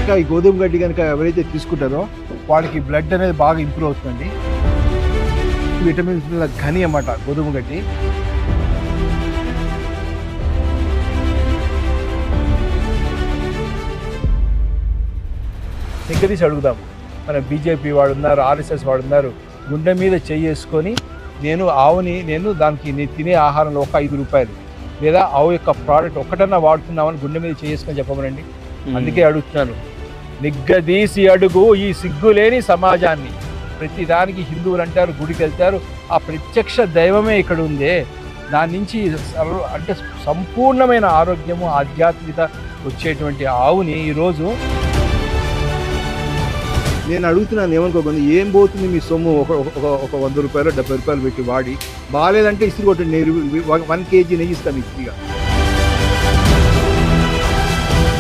కనుక ఈ గోధుమ గడ్డి కనుక ఎవరైతే తీసుకుంటారో వాళ్ళకి బ్లడ్ అనేది బాగా ఇంప్రూవ్ అవుతుందండి. విటమిన్స్ ఘని అన్నమాట గోధుమ గడ్డి. నిగ్గదీసి అడుగుదాము. మన బీజేపీ వాడు ఉన్నారు, ఆర్ఎస్ఎస్ వాడు ఉన్నారు, గుండె మీద చేసుకొని నేను దానికి నేను తినే ఆహారంలో ఒక 5 రూపాయలు లేదా ఆవు యొక్క ప్రోడక్ట్ ఒక్కటన్నా వాడుతున్నామని గుండె మీద చేసుకొని చెప్పమనండి. అందుకే అడుగుతున్నాను, నిగ్గదీసి అడుగు ఈ సిగ్గులేని సమాజాన్ని. ప్రతి దానికి హిందువులు అంటారు, గుడికి వెళ్తారు, ఆ ప్రత్యక్ష దైవమే ఇక్కడ ఉందే, దాని నుంచి అంటే సంపూర్ణమైన ఆరోగ్యము ఆధ్యాత్మికత వచ్చేటువంటి ఆవుని ఈరోజు నేను అడుగుతున్నాను. ఏమనుకోకుండా ఏం పోతుంది మీ సొమ్ము ఒక 100 రూపాయలు 70 రూపాయలు పెట్టి వాడి బాగాలేదంటే ఇసురు కొట్టండి. 1 కేజీ నెయ్యి ఇస్తాను ఇస్త్రీగా.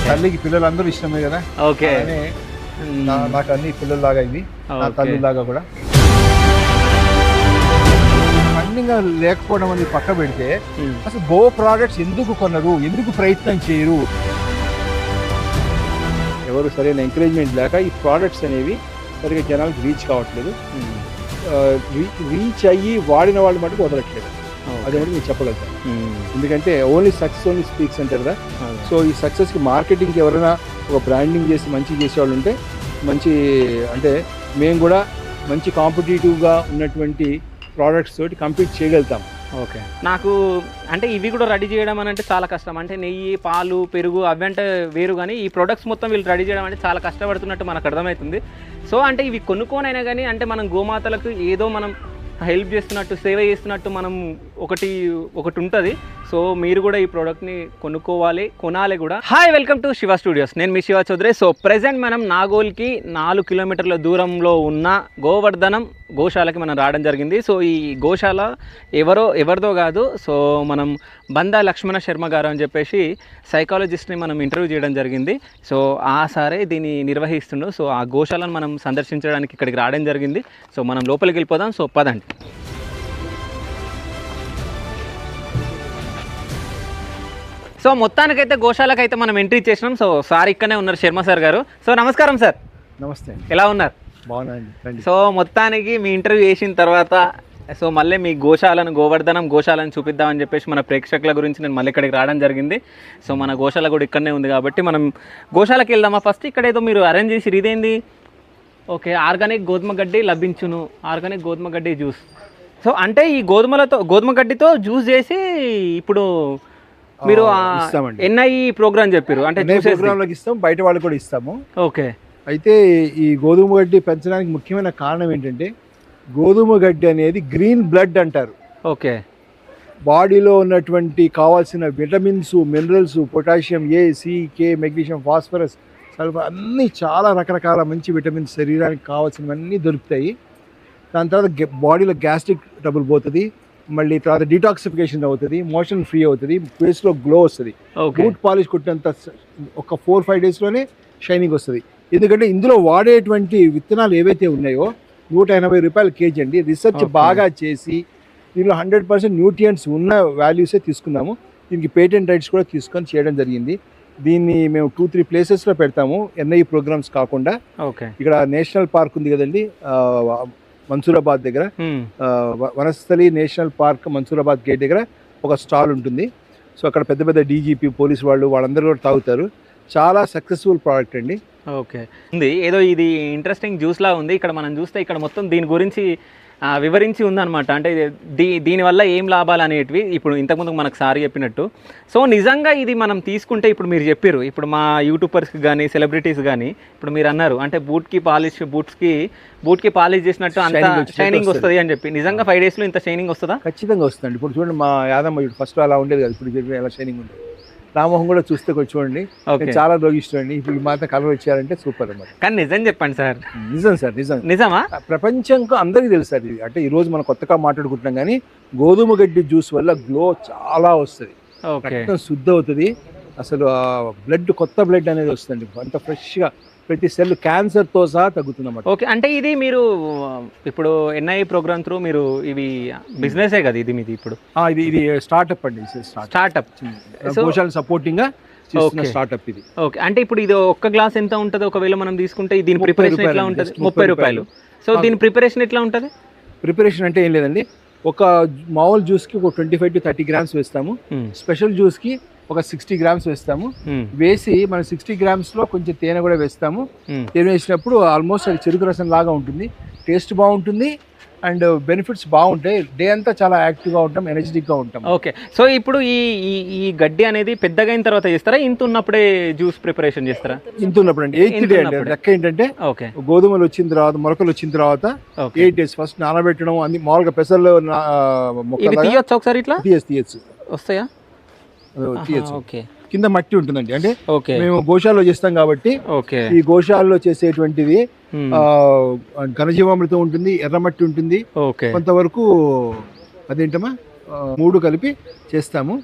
తల్లికి పిల్లలందరూ ఇష్టమే కదా. ఓకే, నాకు అన్ని పిల్లల్లాగా ఇవి నా తల్లిలాగా కూడా. ఫండింగ్ లేకపోవడం అనేది పక్క పెడితే అసలు గో ప్రోడక్ట్స్ ఎందుకు కొనరు, ఎందుకు ప్రయత్నం చేయరు? ఎవరు సరైన ఎంకరేజ్మెంట్ లేక ఈ ప్రోడక్ట్స్ అనేవి సరిగ్గా జనాలకు రీచ్ కావట్లేదు. రీచ్ అయ్యి వాడిన వాళ్ళు మటుకు వదలట్లేదు. అదే నేను చెప్పగలుగుతాను. ఎందుకంటే ఓన్లీ సక్సెస్ ఓన్లీ స్పీక్స్ అంటారు కదా. సో ఈ సక్సెస్కి మార్కెటింగ్కి ఎవరైనా ఒక బ్రాండింగ్ చేసి మంచి చేసేవాళ్ళు ఉంటే మంచి, అంటే మేము కూడా మంచి కాంపిటేటివ్గా ఉన్నటువంటి ప్రోడక్ట్స్ తోటి కంపీట్ చేయగలుగుతాం. ఓకే, నాకు అంటే ఇవి కూడా రెడీ చేయడం అని అంటే చాలా కష్టం. అంటే నెయ్యి, పాలు, పెరుగు అవి అంటే వేరు, కానీ ఈ ప్రొడక్ట్స్ మొత్తం వీళ్ళు రెడీ చేయడం అంటే చాలా కష్టపడుతున్నట్టు మనకు అర్థమవుతుంది. సో అంటే ఇవి కొనుక్కోనైనా కానీ అంటే మనం గోమాతలకు ఏదో మనం హెల్ప్ చేస్తున్నట్టు, సేవ చేస్తున్నట్టు మనం ఒకటి ఉంటుంది. సో మీరు కూడా ఈ ప్రోడక్ట్ని కొనాలి కూడా. Hi, welcome to Shiva studios. నేను మీ శివ చౌదరి. సో ప్రెజెంట్ మనం నాగోల్కి 4 కిలోమీటర్ల దూరంలో ఉన్న గోవర్ధనం గోశాలకి మనం రావడం జరిగింది. సో ఈ గోశాల ఎవరిదో కాదు. సో మనం బందా లక్ష్మణ శర్మ గారు అని చెప్పేసి సైకాలజిస్ట్ని మనం ఇంటర్వ్యూ చేయడం జరిగింది. సో ఆ సారే దీన్ని నిర్వహిస్తుండు. సో ఆ గోశాలను మనం సందర్శించడానికి ఇక్కడికి రావడం జరిగింది. సో మనం లోపలికి వెళ్ళిపోదాం. సో పదండి. సో మొత్తానికైతే గోశాలకైతే మనం ఎంట్రీ చేసినాం. సో సార్ ఇక్కడనే ఉన్నారు, శర్మ సార్ గారు. సో నమస్కారం సార్. నమస్తే అండి. ఎలా ఉన్నారు? బాగున్నాయండి. సో మొత్తానికి మీ ఇంటర్వ్యూ చేసిన తర్వాత సో మళ్ళీ మీ గోవర్ధనం గోశాలను చూపిద్దామని చెప్పేసి మన ప్రేక్షకుల గురించి నేను మళ్ళీ ఇక్కడికి రావడం జరిగింది. సో మన గోశాల కూడా ఇక్కడనే ఉంది కాబట్టి మనం గోశాలకి వెళ్దామా? ఫస్ట్ ఇక్కడ ఏదో మీరు అరేంజ్ చేసి ఇదేంది? ఓకే, ఆర్గానిక్ గోధుమ గడ్డి లభించును, ఆర్గానిక్ గోధుమ గడ్డి జ్యూస్. సో అంటే ఈ గోధుమ గడ్డితో జ్యూస్ చేసి ఇప్పుడు మీరు ఎన్ఐ ప్రోగ్రామ్ చెప్పారు, అంటే ప్రోగ్రాంలోకి ఇస్తాం, బయట వాళ్ళు కూడా ఇస్తాము. ఓకే, అయితే ఈ గోధుమ గడ్డి పెంచడానికి ముఖ్యమైన కారణం ఏంటంటే గోధుమ గడ్డి అనేది గ్రీన్ బ్లడ్ అంటారు. ఓకే, బాడీలో ఉన్నటువంటి కావాల్సిన విటమిన్స్, మినరల్స్, పొటాషియం, ఏ, సి, కే, మెగ్నీషియం, ఫాస్ఫరస్, సల్ఫర్ అన్నీ చాలా రకరకాల మంచి విటమిన్స్ శరీరానికి కావాల్సినవన్నీ దొరుకుతాయి. దాని తర్వాత బాడీలో గ్యాస్ట్రిక్ ట్రబుల్ పోతుంది, మళ్ళీ తర్వాత డీటాక్సిఫికేషన్ అవుతుంది, మోషన్ ఫ్రీ అవుతుంది, ఫేస్లో గ్లో వస్తుంది, బూట్ పాలిష్ కొట్టినంత ఒక 4-5 డేస్లోనే షైనింగ్ వస్తుంది. ఎందుకంటే ఇందులో వాడేటువంటి విత్తనాలు ఏవైతే ఉన్నాయో 180 రూపాయల కేజీ అండి. రీసెర్చ్ బాగా చేసి దీనిలో 100% న్యూట్రియంట్స్ ఉన్న వాల్యూసే తీసుకున్నాము. దీనికి పేటెంట్ రైట్స్ కూడా తీసుకొని చేయడం జరిగింది. దీన్ని మేము 2-3 ప్లేసెస్లో పెడతాము, ఎన్ఐ ప్రోగ్రామ్స్ కాకుండా. ఓకే, ఇక్కడ నేషనల్ పార్క్ ఉంది కదండి, మన్సూరాబాద్ దగ్గర Vanasthali national park Mansoorabad gate దగ్గర ఒక స్టాల్ ఉంటుంది. సో అక్కడ పెద్ద పెద్ద డీజీపీ పోలీసు వాళ్ళందరూ కూడా తాగుతారు. చాలా సక్సెస్ఫుల్ ప్రోడక్ట్ అండి. ఓకే, ఉంది ఏదో ఇది ఇంట్రెస్టింగ్ జ్యూస్ లా ఉంది. ఇక్కడ మనం చూస్తే ఇక్కడ మొత్తం దీని గురించి వివరించి ఉందన్నమాట. అంటే దీనివల్ల ఏం లాభాలు అనేటివి ఇప్పుడు ఇంతకుముందు మనకు సార్ చెప్పినట్టు. సో నిజంగా ఇది మనం తీసుకుంటే ఇప్పుడు మీరు చెప్పారు, ఇప్పుడు మా యూట్యూబర్స్కి కానీ సెలబ్రిటీస్ కానీ ఇప్పుడు మీరు అన్నారు అంటే బూట్కి పాలిష్ చేసినట్టు అంత షైనింగ్ వస్తుంది అని చెప్పి. నిజంగా 5 డేస్లో ఇంత షైనింగ్ వస్తుందా? ఖచ్చితంగా వస్తుంది. ఇప్పుడు చూడండి, మా యాదమ్మ ఫస్ట్ అలా ఉండేది కదా, ఇప్పుడు ఎలా షైనింగ్ ఉంటుంది. రామోహం కూడా చూస్తే కొంచెం చూడండి, చాలా రోగిష్టం అండి. ఇప్పుడు మాత్రం కలర్ వచ్చారంటే సూపర్ అన్నమాట. కానీ నిజం చెప్పండి సార్. నిజం సార్, నిజమా? ప్రపంచంకు అందరికీ తెలుసు సార్ ఇది. అంటే ఈ రోజు మనం కొత్తగా మాట్లాడుకుంటున్నాం, కానీ గోధుమ గడ్డి జ్యూస్ వల్ల గ్లో చాలా వస్తుంది, రక్తం శుద్ధి అవుతుంది, అసలు బ్లడ్ కొత్త బ్లడ్ అనేది వస్తుంది, అంత ఫ్రెష్గా ప్రతి సెల్ క్యాన్సర్తో సహా తగ్గుతుందన్నమాట. ఓకే, అంటే ఇది మీరు ఇప్పుడు ఎన్ఐ ప్రోగ్రామ్ త్రూ మీరు ఇవి బిజినెసే కదా ఇది మీది ఇప్పుడు? ఇది స్టార్ట్అప్ అండి, స్టార్ట్అప్ గోశాల సపోర్టింగ్గా చేస్తున్న స్టార్ట్అప్ ఇది. ఓకే, అంటే ఇప్పుడు ఇది ఒక్క గ్లాస్ ఎంత ఉంటుంది ఒకవేళ మనం తీసుకుంటే? దీని ప్రిపరేషన్ ఎట్లా ఉంటుంది? 30 రూపాయలు. సో దీని ప్రిపరేషన్ ఎట్లా ఉంటుంది? ప్రిపరేషన్ అంటే ఏం లేదండి, ఒక మామూలు జ్యూస్కి ఒక 25 to 30 grams వేస్తాము. స్పెషల్ జ్యూస్కి ఒక 60 grams వేస్తాము. వేసి మనం 60 grams లో కొంచెం తేనె కూడా వేస్తాము. తేనె వేసినప్పుడు ఆల్మోస్ట్ అది చెరుకు రసం లాగా ఉంటుంది. టేస్ట్ బాగుంటుంది అండ్ బెనిఫిట్స్ బాగుంటాయి. డే అంతా చాలా యాక్టివ్గా ఉంటాం, ఎనర్జెటిక్గా ఉంటాం. ఓకే, సో ఇప్పుడు ఈ గడ్డి అనేది పెద్దగా అయిన తర్వాత చేస్తారా, ఇంత ఉన్నప్పుడే జ్యూస్ ప్రిపరేషన్ చేస్తారా? ఇంత ఉన్నప్పుడు అండి, 8th డే అండి. లెక్క ఏంటంటే గోధుమలు వచ్చిన తర్వాత, మొలకలు వచ్చిన తర్వాత 8 days ఫస్ట్ నానబెట్టడం. అన్ని మామూలుగా పెసర్లో తీయొచ్చు ఒకసారి, ఇట్లా తీయచ్చు వస్తాయా? తీయచ్చు. కింద మట్టి ఉంటుందండి, అంటే మేము గోశాలలో చేస్తాం కాబట్టి ఈ గోశాలలో చేసేటువంటిది ఘనజీవామృతం ఉంటుంది, ఎర్రమట్టి ఉంటుంది, కొంతవరకు అదేంటమ్మా 3 కలిపి చేస్తాము.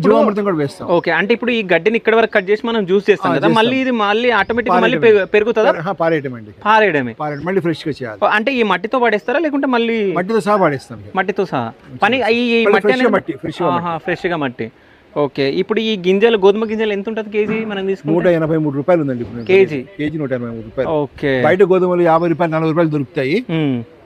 జీవామృతం కూడా వేస్తాం. ఓకే, అంటే ఇప్పుడు ఈ గడ్డిని ఇక్కడ వరకు కట్ చేసి మనం జ్యూస్ చేస్తాం కదా, మళ్ళీ ఇది ఆటోమేటిక్ మళ్ళీ పెరుగుతుందా? పారేయడమే, మళ్ళీ ఫ్రెష్ గా చేయాలి. అంటే ఈ మట్టితో పాడేస్తారా లేకుంటే మళ్ళీ? మట్టితో సహా పాడేస్తాం. మట్టితో సహా పని ఈ మట్టి ఫ్రెష్ గా మట్టి. ఓకే, ఇప్పుడు ఈ గింజలు, గోధుమ గింజలు ఎంత ఉంటుంది కేజీ మనం తీసుకుంటే? 183 రూపాయలు ఉందండి కేజీ 183 రూపాయలు. ఓకే, బయట గోధుమలు 50 రూపాయలు 40 రూపాయలు దొరుకుతాయి.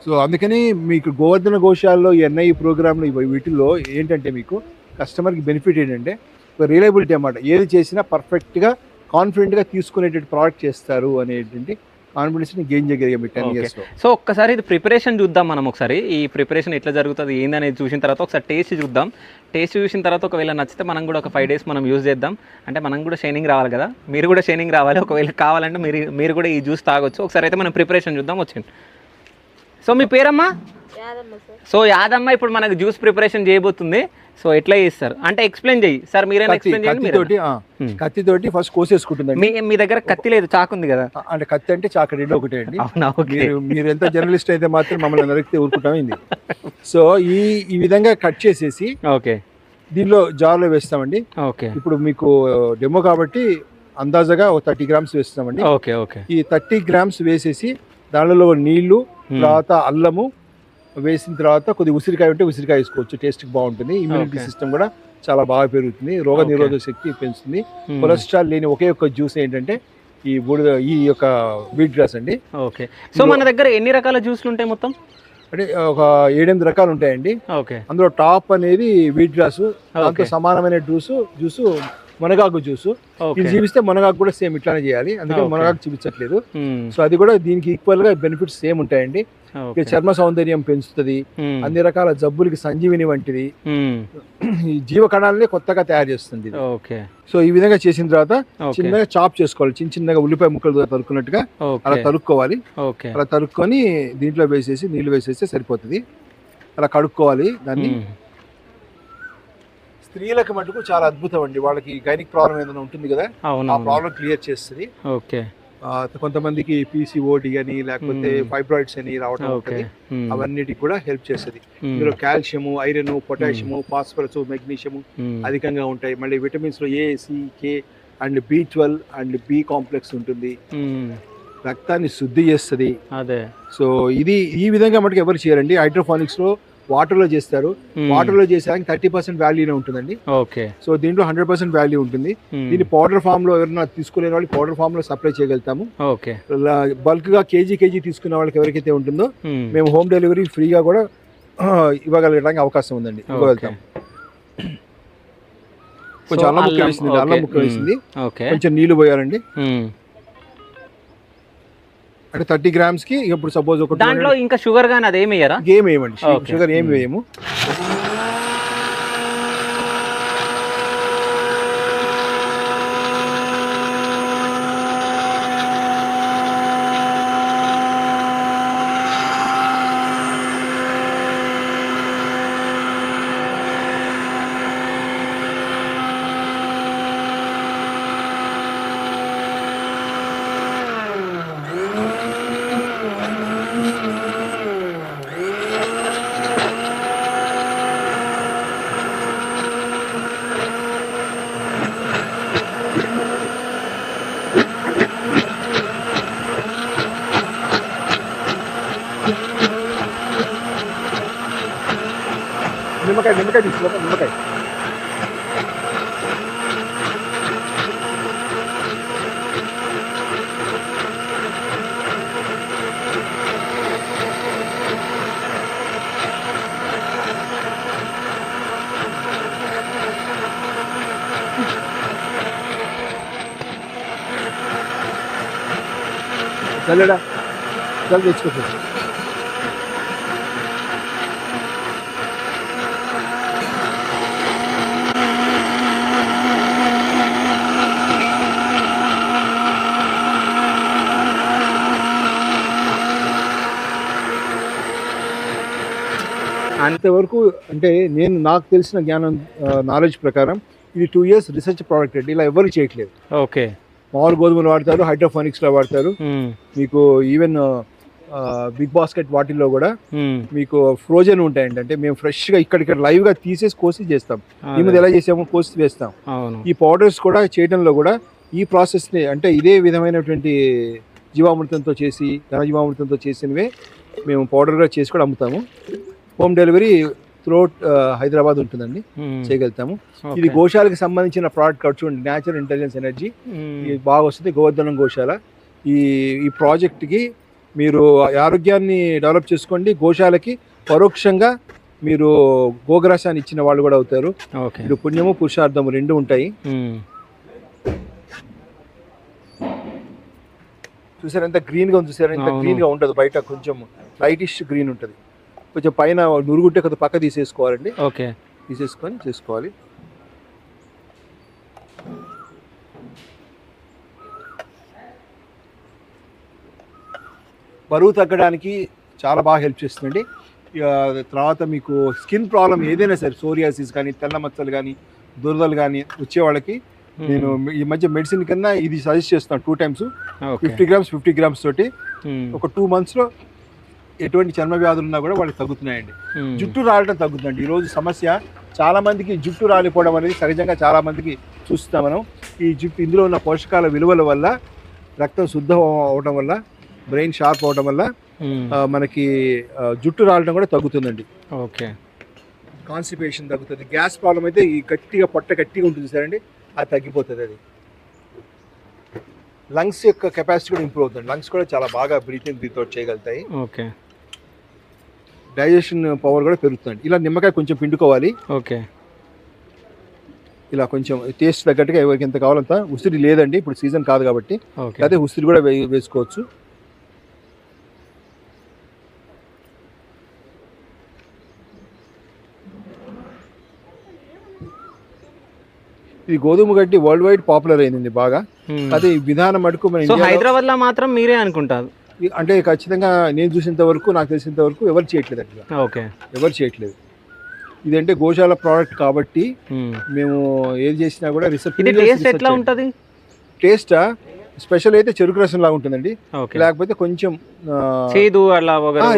సో అందుకని మీకు గోవర్ధన గోశాలలో ఎన్ఐ ప్రోగ్రాంలు వీటిల్లో ఏంటంటే మీకు కస్టమర్కి బెనిఫిట్ ఏంటంటే రిలయబిలిటీ అన్నమాట. ఏది చేసినా పర్ఫెక్ట్గా కాన్ఫిడెంట్గా తీసుకునేటువంటి ప్రోడక్ట్ చేస్తారు అనేటువంటి కాన్ఫిడెన్స్ని గెయిన్ చేయగలిగాం 10 years లో. సో ఒక్కసారి ఇది ప్రిపరేషన్ చూద్దాం మనం. ఒకసారి ఈ ప్రిపరేషన్ ఎట్లా జరుగుతుంది ఏందనేది చూసిన తర్వాత ఒకసారి టేస్ట్ చూద్దాం. టేస్ట్ చూసిన తర్వాత ఒకవేళ నచ్చితే మనం కూడా ఒక 5 days మనం యూజ్ చేద్దాం. అంటే మనం కూడా షైనింగ్ రావాలి కదా, మీరు కూడా షైనింగ్ రావాలి. ఒకవేళ కావాలంటే మీరు కూడా ఈ జ్యూస్ తాగొచ్చు. ఒకసారి అయితే మనం ప్రిపరేషన్ చూద్దాం. వచ్చింది. సో మీ పేరమ్మా? సో యాదమ్మ ఇప్పుడు మనకు జ్యూస్ ప్రిపరేషన్ చేయబోతుంది. సో ఎట్లా చేస్తారు అంటే ఎక్స్ప్లెయిన్ చేయి సార్, మీరే ఎక్స్ప్లెయిన్ చేయండి. కత్తితోటి ఫస్ట్ కోసేసుకుంటుంది. మీ దగ్గర కత్తి లేదు, చాకు ఉంది కదా? అంటే కత్తి అంటే చాకు రెండు ఒకటే అండి. మీరు ఎంత జర్నలిస్ట్ అయితే మాత్రం మమ్మల్ని నరికితే ఊరుకుంటామైంది. సో ఈ విధంగా కట్ చేసేసి ఓకే దీనిలో జార్లో వేస్తామండి. ఓకే, ఇప్పుడు మీకు డెమో కాబట్టి అందాజగా ఒక 30 grams వేస్తామండి. ఓకే ఓకే, ఈ 30 grams వేసేసి దానిలో నీళ్లు, తర్వాత అల్లము వేసిన తర్వాత కొద్దిగా ఉసిరికాయ ఉంటే ఉసిరికాయ వేసుకోవచ్చు, టేస్ట్ బాగుంటుంది. ఇమ్యూనిటీ సిస్టమ్ కూడా చాలా బాగా పెరుగుతుంది, రోగ నిరోధక శక్తి పెంచుతుంది. కొలెస్ట్రాల్ లేని ఒకే ఒక్క జ్యూస్ ఏంటంటే ఈ యొక్క వీట్ గ్రాస్ అండి. ఓకే, సో మన దగ్గర ఎన్ని రకాల జ్యూస్లు ఉంటాయి మొత్తం? అంటే ఒక 7-8 రకాలు ఉంటాయండి. ఓకే, అందులో టాప్ అనేది వీట్ గ్రాస్, దాంతో సమానమైన జ్యూస్ మునగాకు జ్యూస్. ఇది చూపిస్తే మునగాకు కూడా సేమ్ ఇట్లానే చేయాలి, అందుకని మునగాకు చూపించట్లేదు. సో అది కూడా దీనికి ఈక్వల్ గా బెనిఫిట్స్ సేమ్ ఉంటాయండి. చర్మ సౌందర్యం పెంచుతుంది, అన్ని రకాల జబ్బులకి సంజీవిని వంటిది, ఈ జీవ కణాలని కొత్తగా తయారు చేస్తుంది. సో ఈ విధంగా చేసిన తర్వాత చిన్నగా చాప్ చేసుకోవాలి, చిన్నగా ఉల్లిపాయ ముక్కలు తరుక్కున్నట్టుగా అలా తరుక్కోవాలి. అలా తరుక్కొని దీంట్లో వేసేసి నీళ్లు వేసేస్తే సరిపోతుంది. అలా కడుక్కోవాలి దాన్ని. స్త్రీలకు మటుకు చాలా అద్భుతం అండి, వాళ్ళకి గైనిక్ ప్రాబ్లం ఏదైనా ఉంటుంది కదా, ఆ ప్రాబ్లం క్లియర్ చేస్తుంది. కొంతమందికి PCOD అని లేకపోతే ఫైబ్రాయిడ్స్ అని రావడం ఉంటుంది, అవన్నిటికి కూడా హెల్ప్ చేస్తుంది. ఇందులో calcium, iron, potassium, phosphorus, magnesium అధికంగా ఉంటాయి. మళ్ళీ విటమిన్స్ లో A, C, K and B12 and B complex ఉంటుంది. రక్తాన్ని శుద్ధి చేస్తుంది. సో ఇది ఈ విధంగా మటుకు ఎవరు చేయరండి. హైడ్రోఫానిక్స్ లో వాటర్ లో చేస్తారు. వాటర్ లో చేసేదానికి 30% వాల్యూనే ఉంటుందండి. సో దీంట్లో 100% వాల్యూ ఉంటుంది. దీన్ని పౌడర్ ఫామ్ లో ఎవరైనా తీసుకునే వాళ్ళు పౌడర్ ఫామ్ లో సప్లై చేయగలుగుతాము. బల్క్ గా కేజీ తీసుకునే వాళ్ళకి ఎవరికైతే ఉంటుందో మేము హోమ్ డెలివరీ ఫ్రీగా కూడా ఇవ్వగలగడానికి అవకాశం ఉందండి, ఇవ్వగలుగుతాం. కొంచెం అల్లం ముక్క వేసింది, కొంచెం నీళ్లు పోయాలండి. అంటే 30 grams కి ఇప్పుడు సపోజ్ ఒక దాంట్లో ఇంకా షుగర్ గాని అదేమి వేయరా? ఏం వేయమండి, షుగర్ ఏమి వేయము. నిమ్మకాయ తీసుకో, నిమ్మకాయ చల్లడా చల్ల తెచ్చుకోవచ్చు. అంతవరకు అంటే నాకు తెలిసిన నాలెడ్జ్ ప్రకారం ఇది 2 years రీసెర్చ్ ప్రోడక్ట్ అండి. ఇలా ఎవరు చేయట్లేదు. ఓకే. మామూలు గోధుమలు వాడతారు, హైడ్రోఫోనిక్స్లో వాడతారు. మీకు ఈవెన్ బిగ్ బాస్కెట్ వాటిల్లో కూడా మీకు ఫ్రోజన్ ఉంటాయండి. అంటే మేము ఫ్రెష్గా ఇక్కడ లైవ్గా తీసేసి కోసి చేస్తాం. ఈ మీద ఎలా చేసామో కోసి వేస్తాం. ఈ పౌడర్స్ కూడా చేయడంలో కూడా ఈ ప్రాసెస్ని అంటే ఇదే విధమైనటువంటి జీవామృతంతో చేసి ఘనజీవామృతంతో చేసినవే మేము పౌడర్గా చేసి కూడా అమ్ముతాము. హోమ్ డెలివరీ త్రూఅవుట్ హైదరాబాద్ ఉంటుందండి, చేయగలుగుతాము. ఇది గోశాలకు సంబంధించిన ప్రోడక్ట్ కావచ్చు. చూడండి, న్యాచురల్ ఇంటెలిజెన్స్ ఎనర్జీ ఇది బాగా వస్తుంది. గోవర్ధనం గోశాల ఈ ప్రాజెక్ట్కి మీరు ఆరోగ్యాన్ని డెవలప్ చేసుకోండి. గోశాలకి పరోక్షంగా మీరు గోగ్రాసాన్ని ఇచ్చిన వాళ్ళు కూడా అవుతారు. ఇది పుణ్యము పురుషార్థము రెండు ఉంటాయి. చూసారు ఎంత గ్రీన్గా ఉంది, చూసారు ఎంత గ్రీన్గా ఉంటుంది. బయట కొంచెం లైటిష్ గ్రీన్ ఉంటుంది. కొంచెం పైన నురుగుంటే కొంచెం పక్క తీసేసుకోవాలండి. ఓకే, తీసేసుకొని చేసుకోవాలి. బరువు తగ్గడానికి చాలా బాగా హెల్ప్ చేస్తుందండి. తర్వాత మీకు స్కిన్ ప్రాబ్లం ఏదైనా సరే, సోరియాసిస్ కానీ, తెల్ల మచ్చలు కానీ, దురదలు కానీ వచ్చే వాళ్ళకి నేను ఈ మధ్య మెడిసిన్ కన్నా ఇది సజెస్ట్ చేస్తున్నాను. 2 times 50 grams తోటి ఒక 2 monthsలో ఎటువంటి చర్మ వ్యాధులు ఉన్నా కూడా వాళ్ళకి తగ్గుతున్నాయండి. జుట్టు రాలడం తగ్గుతుందండి. ఈరోజు సమస్య చాలా మందికి జుట్టు రాలిపోవడం అనేది సహజంగా చాలా మందికి చూస్తాం మనం. ఈ జుట్టు ఇందులో ఉన్న పోషకాల విలువల వల్ల, రక్తం శుద్ధం అవడం వల్ల, బ్రెయిన్ షార్ప్ అవడం వల్ల మనకి జుట్టు రాలడం కూడా తగ్గుతుందండి. ఓకే, కాన్స్టిపేషన్ తగ్గుతుంది. గ్యాస్ ప్రాబ్లం అయితే ఈ గట్టిగా పొట్ట గట్టిగా ఉంటుంది సరేండి, అది తగ్గిపోతుంది. అది లంగ్స్ యొక్క కెపాసిటీ కూడా ఇంప్రూవ్ అవుతుంది. లంగ్స్ కూడా చాలా బాగా బ్రీతింగ్ దీంతో చేయగలుగుతాయి. ఓకే, డైజెషన్ పవర్ కూడా పెరుగుతుంది. ఇలా నిమ్మకాయ కొంచెం పిండుకోవాలి. ఓకే, ఇలా కొంచెం టేస్ట్ తగ్గట్టుగా ఎవరికి ఎంత కావాలంత. ఉసిరి లేదండి ఇప్పుడు సీజన్ కాదు కాబట్టి, అయితే ఉసిరి కూడా వేసుకోవచ్చు. ఇది గోధుమ గడ్డి వరల్డ్ వైడ్ పాపులర్ అయింది బాగా. అదే ఈ విధానం మటుకు మన హైదరాబాద్ లో మాత్రం మీరే అనుకుంటారు. అంటే ఖచ్చితంగా నేను చూసినంత వరకు, నాకు తెలిసినంత వరకు ఎవరు చేయట్లేదు అట్లా. ఓకే, ఎవరు చేయట్లేదు. ఇదంటే గోశాల ప్రోడక్ట్ కాబట్టి మేము ఏది చేసినా కూడా టేస్ట్ ఎట్లా ఉంటుంది? టేస్టా స్పెషల్ అయితే చెరుకు రసం లాగా ఉంటుందండి. లేకపోతే కొంచెం చేదు అలా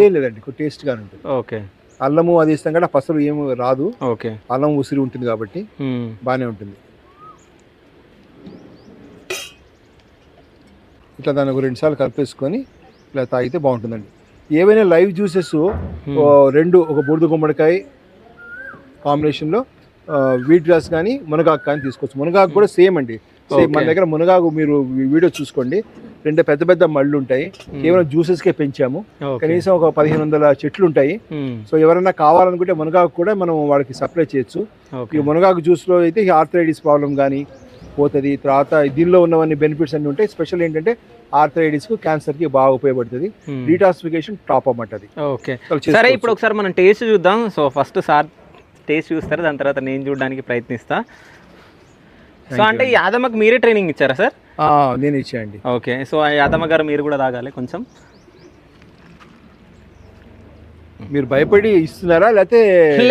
ఏం లేదండి, టేస్ట్ గా ఉంటుంది. ఓకే, అల్లము అది ఇస్తాం కూడా పసరు ఏమి రాదు. ఓకే, అల్లం ఉసిరి ఉంటుంది కాబట్టి బాగానే ఉంటుంది. ఇట్లా దాన్ని ఒక 2 సార్లు కలిపేసుకొని ఇలా తాగితే బాగుంటుందండి. ఏవైనా లైవ్ జ్యూసెస్ ఒక బూడిద గుమ్మడికాయ కాంబినేషన్లో వీట్ గ్రాస్ కానీ మునగాకు కానీ తీసుకోవచ్చు. మునగాకు కూడా సేమ్ అండి, సేమ్ మన దగ్గర మునగాకు మీరు వీడియో చూసుకోండి, 2 పెద్ద పెద్ద మళ్ళు ఉంటాయి. కేవలం జ్యూసెస్కే పెంచాము. కనీసం ఒక 1500 చెట్లు ఉంటాయి. సో ఎవరైనా కావాలనుకుంటే మునగాకు కూడా మనం వాళ్ళకి సప్లై చేయొచ్చు. ఈ మునగాకు జ్యూస్లో అయితే ఆర్థరైటిస్ ప్రాబ్లం కానీ పోతుంది. తర్వాత దీనిలో ఉన్నవన్నీ బెనిఫిట్స్ అన్ని ఉంటాయి. స్పెషల్ ఏంటంటే ఆర్థరైటిస్ కు, క్యాన్సర్ కి బాగా ఉపయోగపడుతుంది. డీటాక్సిఫికేషన్ టాప్ అన్నమాట అది. ఓకే, సరే ఇప్పుడు ఒకసారి మనం టేస్ట్ చూద్దాం. సో ఫస్ట్ సార్ టేస్ట్ చూస్తారు, దాని తర్వాత నేను చూడడానికి ప్రయత్నిస్తా. సో అంటే ఈ యాదమ్మకి మీరే ట్రైనింగ్ ఇచ్చారా సార్? నేను ఇచ్చానండి. ఓకే, సో యాదమ్మ గారు మీరు కూడా తాగాలి కొంచెం. మీరు భయపడి ఇస్తున్నారా లేకపోతే?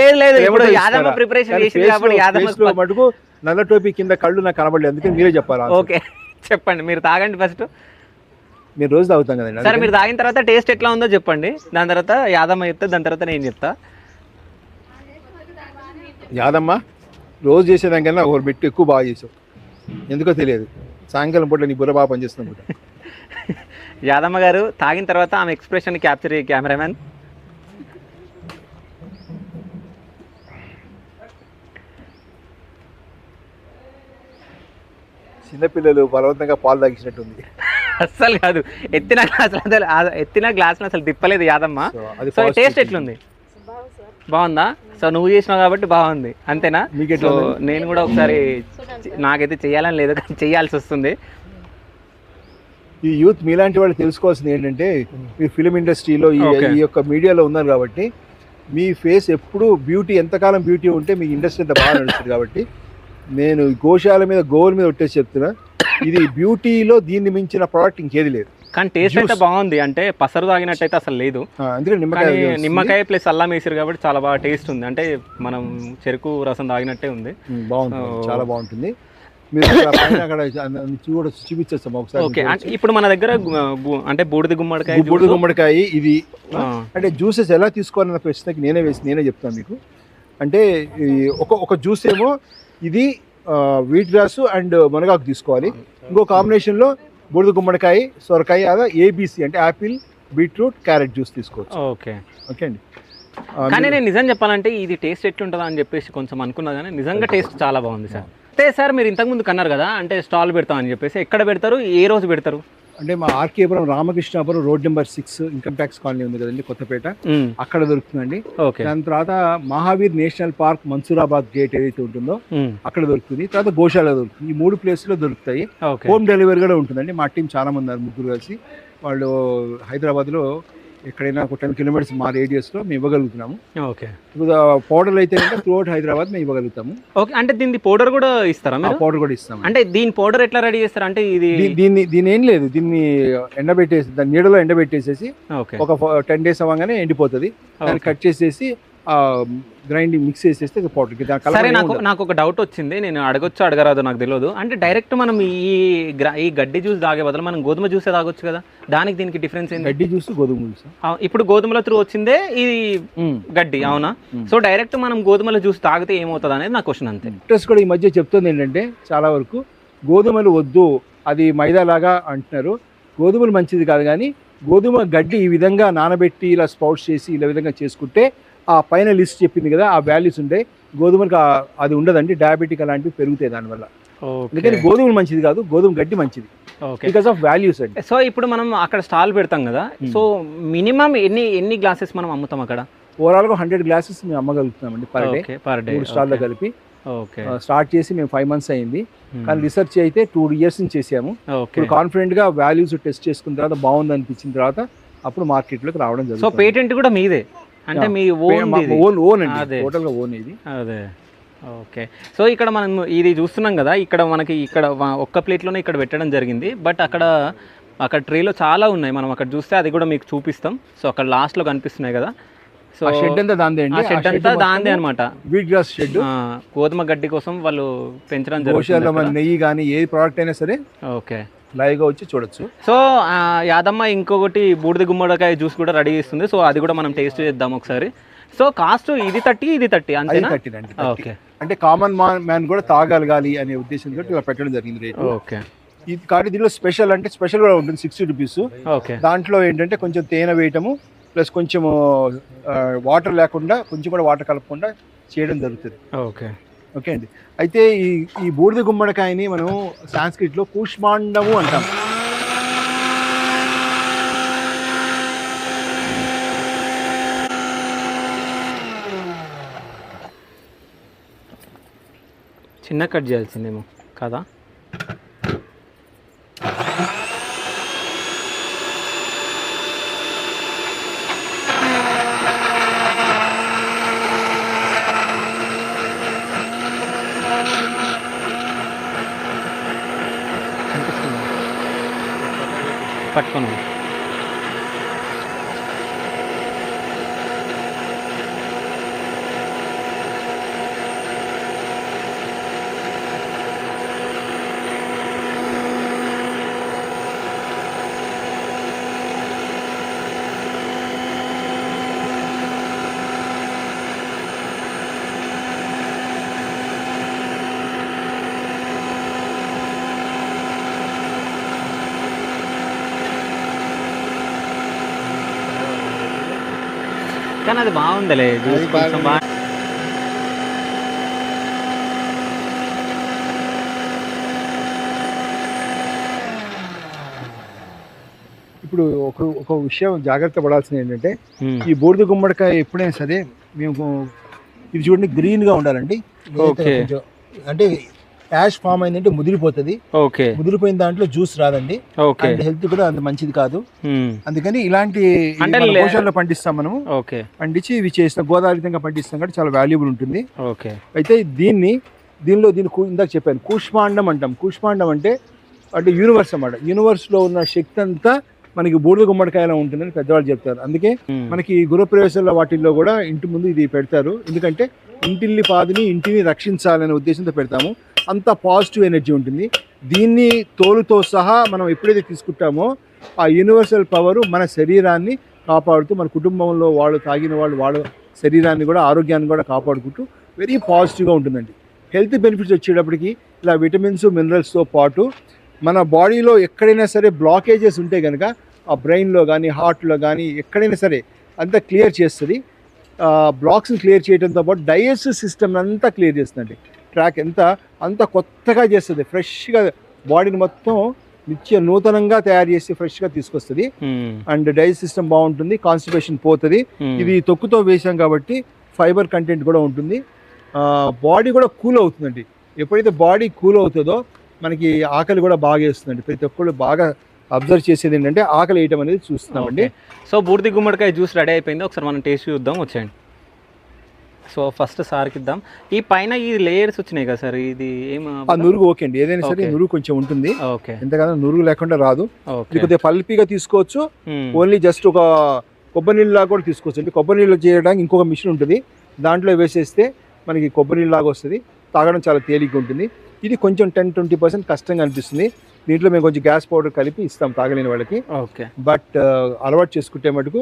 లేదు, ఇప్పుడు యాదమ్మ ప్రిపరేషన్ చేసింది కాబట్టి యాదమ్మ మటుకు నల్ల టోపీ కింద కళ్ళు నాకు కనబడలేదు, అందుకని మీరే చెప్పాలా? ఓకే, చెప్పండి, మీరు తాగండి ఫస్ట్. మీరు రోజు తాగుతాం కదండి. సరే, మీరు తాగిన తర్వాత టేస్ట్ ఎట్లా ఉందో చెప్పండి, దాని తర్వాత యాదమ్మ చెప్తా, దాని తర్వాత నేను చెప్తా. యాదమ్మ రోజు చేసేదానికన్నా ఒకరు పెట్టి ఎక్కువ బాగా చేసావు, ఎందుకో తెలియదు. సాయంకాలం పూట నీ బుర్ర బాగా పనిచేస్తున్నప్పుడు. యాదమ్మ గారు తాగిన తర్వాత ఆమె ఎక్స్ప్రెషన్ క్యాప్చర్ చేయ కెమెరామెన్. చిన్నపిల్లలు బలవంతంగా పాలు తాగించినట్టుంది. అస్సలు కాదు, ఎత్తిన గ్లాసులు అసలు తిప్పలేదు యాదమ్మ. సో టేస్ట్ ఎట్లుంది? బాగుందా? సో నువ్వు చేసినావు కాబట్టి బాగుంది, అంతేనా? సో నేను కూడా ఒకసారి, నాకైతే చేయాలని లేదు కానీ చేయాల్సి వస్తుంది. ఈ యూత్ మీలాంటి వాళ్ళు తెలుసుకోవాల్సింది ఏంటంటే, మీరు ఫిలిం ఇండస్ట్రీలో Okay. ఈ యొక్క మీడియాలో ఉన్నారు కాబట్టి మీ ఫేస్ ఎప్పుడు బ్యూటీ, ఎంతకాలం బ్యూటీ ఉంటే మీ ఇండస్ట్రీ అంత బాగా నడుస్తుంది. కాబట్టి నేను గోశాల మీద గోవుల మీద ఒట్టేసి చెప్తున్నా, ఇది బ్యూటీలో దీన్ని మించిన ప్రోడక్ట్ ఇంకేది లేదు. కానీ టేస్ట్ అయితే బాగుంది, అంటే పసరు తాగినట్టయితే అసలు లేదు. అందుకే నిమ్మకాయ ప్లస్ అల్లం వేసారు కాబట్టి చాలా బాగా టేస్ట్ ఉంది, అంటే మనం చెరుకు రసం తాగినట్టే ఉంది. బాగుంటుంది, చాలా బాగుంటుంది. మీరు అక్కడ చూపించేస్తాం ఒకసారి. ఓకే, అంటే ఇప్పుడు మన దగ్గర అంటే బూడిద గుమ్మడికాయ ఇది అంటే జ్యూసెస్ ఎలా తీసుకోవాలన్న ప్రశ్నకి నేనే చెప్తాను మీకు. అంటే ఒక జ్యూస్ ఏమో ఇది వీట్ గ్రాస్ అండ్ మునగాకు తీసుకోవాలి. ఇంకో కాంబినేషన్లో బూడిద గుమ్మడికాయ, సొరకాయ, అలా ఏబీసీ అంటే యాపిల్, బీట్రూట్, క్యారెట్ జ్యూస్ తీసుకోవచ్చు. ఓకే ఓకే అండి. కానీ నేను నిజం చెప్పాలంటే ఇది టేస్ట్ ఎట్లుంటుందా అని చెప్పేసి కొంచెం అనుకున్నా, కానీ నిజంగా టేస్ట్ చాలా బాగుంది సార్. అంటే సార్ మీరు ఇంతకుముందు కన్నారు కదా, అంటే స్టాల్ పెడతామని చెప్పేసి, ఎక్కడ పెడతారు, ఏ రోజు పెడతారు? అంటే మా RK Puram Ramakrishnapuram road number 6 income tax colony ఉంది కదండి, కొత్తపేట, అక్కడ దొరుకుతుందండి. దాని తర్వాత Mahavir national park Mansoorabad gate ఏదైతే ఉంటుందో అక్కడ దొరుకుతుంది. తర్వాత గోశాల దొరుకుతుంది. ఈ 3 ప్లేస్లో దొరుకుతాయి. హోమ్ డెలివరీ కూడా ఉంటుందండి. మా టీం చాలా మంది ఉన్నారు, 3 కలిసి. వాళ్ళు హైదరాబాద్లో ఎక్కడైనా ఒక 10 కిలోమీటర్స్ మా రేడియస్లో మేము ఇవ్వగలుగుతున్నాము. ఓకే, ఇప్పుడు పౌడర్లు అయితే త్రూఅవుట్ హైదరాబాద్ మేము ఇవ్వగలుగుతాము. ఓకే, అంటే దీన్ని పౌడర్ కూడా ఇస్తారా? పౌడర్ కూడా ఇస్తాము. అంటే దీని పౌడర్ ఎట్లా రెడీ చేస్తారు? అంటే ఇది దీని ఏం లేదు, దీన్ని ఎండబెట్టేసి దాని నీడలో ఎండబెట్టేసేసి ఒక 10 days అవ్వగానే ఎండిపోతుంది. దాన్ని కట్ చేసేసి గ్రైండింగ్ మిక్స్ చేసేస్తే పౌడర్. సరే, నాకు ఒక డౌట్ వచ్చింది, నేను అడగొచ్చు అడగరాదు నాకు తెలియదు. అంటే డైరెక్ట్ మనం ఈ గడ్డి జ్యూస్ తాగే బదులు మనం గోధుమ జ్యూసే తాగొచ్చు కదా, దానికి దీనికి డిఫరెన్స్ ఏంటి? గడ్డి జ్యూస్, గోధుమ జ్యూస్. ఇప్పుడు గోధుమల త్రూ వచ్చిందే ఇది గడ్డి, అవునా? సో డైరెక్ట్ మనం గోధుమల జ్యూస్ తాగితే ఏమవుతుంది అనేది నా క్వశ్చన్ అంతే. ఇంట్రెస్ట్ కూడా ఈ మధ్య చెప్తుంది ఏంటంటే, చాలా వరకు గోధుమలు వద్దు, అది మైదా లాగా అంటున్నారు. గోధుమలు మంచిది కాదు, కానీ గోధుమ గడ్డి ఈ విధంగా నానబెట్టి ఇలా స్పౌట్స్ చేసి ఇలా విధంగా చేసుకుంటే ఆ పైన లిస్ట్ చెప్పింది కదా, ఆ వాల్యూస్ ఉంటాయి. గోధుమలకు అది ఉండదండి, డయాబెటిక్ అలాంటివి పెరుగుతాయి దానివల్ల. అందుకని గోధుమలు మంచిది కాదు, గోధుమ గడ్డి మంచిది బికాస్ ఆఫ్ వాల్యూస్ అండి. సో ఇప్పుడు మనం అక్కడ స్టాల్ పెడతాం కదా, సో మినిమం ఎన్ని గ్లాసెస్ మనం అమ్ముతాం అక్కడ? ఓవరాల్గా 100 glasses మేము అమ్మగలుగుతున్నామండి పర్ డే, 3 స్టాల్లో కలిపి. స్టార్ట్ చేసి మేము 5 months అయింది, కానీ రీసెర్చ్ అయితే 2 years నుంచి చేసాము. ఇప్పుడు కాన్ఫిడెంట్గా వాల్యూస్ టెస్ట్ చేసుకున్న తర్వాత బాగుంది అనిపించిన తర్వాత అప్పుడు మార్కెట్లోకి రావడం జరుగుతుంది. సో పేటెంట్ కూడా మీదే, అంటే మీ ఓన్ అండి, టోటల్గా ఓన్ ఇది. అదే, ఓకే. సో ఇక్కడ మనం ఇది చూస్తున్నాం కదా, ఇక్కడ మనకి ఒక్క ప్లేట్లోనే ఇక్కడ పెట్టడం జరిగింది. బట్ అక్కడ ట్రేలో చాలా ఉన్నాయి, మనం అక్కడ చూస్తే అది కూడా మీకు చూపిస్తాం. సో అక్కడ లాస్ట్లో కనిపిస్తున్నాయి కదా, సో షెడ్ అంతా దాందే అండి. షెడ్ అంతా దాందే అనమాట, వీట్ గ్రాస్ షెడ్. గోధుమ గడ్డి కోసం వాళ్ళు పెంచడం జరుగుతుంది. నెయ్యి కానీ ఏ ప్రోడక్ట్ అయినా సరే ఓకే లైవ్గా వచ్చి చూడొచ్చు. సో యాదమ్మ ఇంకొకటి బూడిద గుమ్మడికాయ జ్యూస్ కూడా రెడీ చేస్తుంది, సో అది కూడా మనం టేస్ట్ చేద్దాం ఒకసారి. సో కాస్ట్ ఇది 30, ఇది 30 అంతేనా? 30 అండి. ఓకే, అంటే కామన్ మ్యాన్ కూడా తాగలగాలి అనే ఉద్దేశంతో ఇలా పెట్టడం జరిగింది రేట్. ఓకే, ఇది కానీ దీనిలో స్పెషల్ అంటే స్పెషల్ కూడా ఉంటుంది, 60 rupees. ఓకే, దాంట్లో ఏంటంటే కొంచెం తేనె వేయటము ప్లస్ కొంచెం వాటర్ లేకుండా, కొంచెం కూడా వాటర్ కలపకుండా చేయడం జరుగుతుంది. ఓకే ఓకే అండి. అయితే ఈ బూడిద గుమ్మడికాయని మనం సాంస్క్రిట్లో కూష్మాండము అంటాం. చిన్న కట్ చేయాల్సిందేమో కదా. పట్టుకోను. కానీ అది బాగుందిలే, కొంచెం బాగా. ఇప్పుడు ఒక విషయం జాగ్రత్త పడాల్సింది ఏంటంటే, ఈ బూడిద గుమ్మడికాయ ఎప్పుడైనా సరే మేము ఇది చూడండి గ్రీన్గా ఉండాలండి. అంటే యాష్ ఫామ్ అయిందంటే ముదిరిపోతుంది. ఓకే. ముదిరిపోయిన దాంట్లో జ్యూస్ రాదండి. ఓకే. హెల్త్ కూడా అంత మంచిది కాదు. అందుకని ఇలాంటి అంటే గోశాలలో పండిస్తాం మనము. ఓకే. పండించి ఇవి చేస్తాం, గోదావరి విధంగా పండిస్తాం కాబట్టి చాలా వాల్యుబుల్ ఉంటుంది. ఓకే. అయితే దీన్ని ఇందాక చెప్పాను కూష్మాండం అంటాం. కూష్మాండం అంటే యూనివర్స్ అన్నమాట. యూనివర్స్లో ఉన్న శక్తి అంతా మనకి బూడిద గుమ్మడికాయలో ఉంటుందని పెద్దవాళ్ళు చెప్తారు. అందుకే మనకి గృహప్రవేశాల వాటిల్లో కూడా ఇంటి ముందు ఇది పెడతారు. ఎందుకంటే ఇంటిల్లి పాదిని ఇంటిని రక్షించాలనే ఉద్దేశంతో పెడతాము. అంత పాజిటివ్ ఎనర్జీ ఉంటుంది. దీన్ని తోలుతో సహా మనం ఎప్పుడైతే తీసుకుంటామో ఆ యూనివర్సల్ పవర్ మన శరీరాన్ని కాపాడుతూ, మన కుటుంబంలో వాళ్ళు తాగిన వాళ్ళ శరీరాన్ని కూడా ఆరోగ్యాన్ని కూడా కాపాడుకుంటూ వెరీ పాజిటివ్గా ఉంటుందండి. హెల్త్ బెనిఫిట్స్ వచ్చేటప్పటికి ఇలా విటమిన్స్ మినరల్స్తో పాటు మన బాడీలో ఎక్కడైనా సరే బ్లాకేజెస్ ఉంటే కనుక ఆ బ్రెయిన్లో కానీ హార్ట్లో కానీ ఎక్కడైనా సరే అంతా క్లియర్ చేస్తుంది. బ్లాక్స్ని క్లియర్ చేయడంతో పాటు డైజెస్టివ్ సిస్టమ్ అంతా క్లియర్ చేస్తుందండి. ట్రాక్ అంత కొత్తగా చేస్తుంది. ఫ్రెష్గా బాడీని మొత్తం నూతనంగా తయారు చేసి ఫ్రెష్గా తీసుకొస్తుంది. అండ్ డైజెస్ట్ సిస్టమ్ బాగుంటుంది, కాన్స్టిపేషన్ పోతుంది. ఇది తొక్కుతో వేసాం కాబట్టి ఫైబర్ కంటెంట్ కూడా ఉంటుంది. బాడీ కూడా కూల్ అవుతుందండి. ఎప్పుడైతే బాడీ కూల్ అవుతుందో మనకి ఆకలి కూడా బాగా వేస్తుందండి. ప్రతి ఒక్కళ్ళు బాగా అబ్జర్వ్ చేసేది ఏంటంటే ఆకలి వేయటం అనేది చూస్తున్నామండి. సో బూడిద గుమ్మడికాయ జ్యూస్ రెడీ అయిపోయింది. ఒకసారి మనం టేస్ట్ చూద్దాం, వచ్చేయండి. సో ఫస్ట్ సార్కి ఇద్దాం. ఈ పైన ఈ లేయర్స్ వచ్చినాయి కదా సార్, ఇది నురుగు ఓకే అండి. ఏదైనా సరే నురుగు కొంచెం ఉంటుంది. ఓకే. ఎంతగానో నురుగు లేకుండా రాదు. కొద్దిగా పల్పీగా తీసుకోవచ్చు. ఓన్లీ జస్ట్ ఒక కొబ్బరి నీళ్ళ కూడా తీసుకోవచ్చు. అంటే కొబ్బరి నీళ్ళు చేయడానికి ఇంకొక మిషన్ ఉంటుంది, దాంట్లో వేసేస్తే మనకి కొబ్బరి నీళ్ళలాగా వస్తుంది. తాగడం చాలా తేలిగ్గా ఉంటుంది. ఇది కొంచెం 10-20% కష్టంగా అనిపిస్తుంది. దీంట్లో మేము కొంచెం గ్యాస్ పౌడర్ కలిపి ఇస్తాం తాగలేని వాళ్ళకి. ఓకే. బట్ అలవాటు చేసుకుంటే మటుకు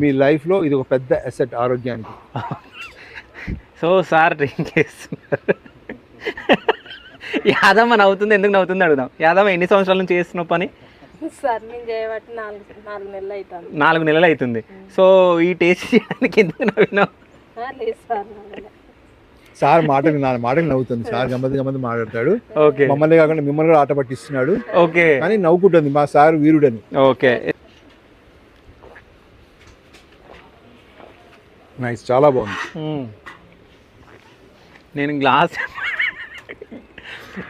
మీ లైఫ్లో ఇది ఒక పెద్ద అసెట్ ఆరోగ్యానికి. సో సార్ డ్రింక్ చేస్తున్నారు. యాదమ్మ నవ్వుతుంది, ఎందుకు నవ్వుతుంది అడుగుదాం. యాదమ్మ ఎన్ని సంవత్సరాల నుంచి చేస్తున్నావు పని? సార్ నేను చేయబట్టి 4 నెలలు అవుతుంది. 4 నెలలు అవుతుంది. సో ఈ టేస్ట్ చేయడానికి ఎందుకు నవ్వినావు? లేదు సార్, సార్ మాటలు నవ్వుతుంది. సార్ గమ్మతి మాట్లాడతాడు. ఓకే. మమ్మల్ని కాకుండా మిమ్మల్ని కూడా ఆట పట్టిస్తున్నాడు. ఓకే. కానీ నవ్వుకుంటుంది మా సార్ వీరుడని. ఓకే. నైస్, చాలా బాగుంది.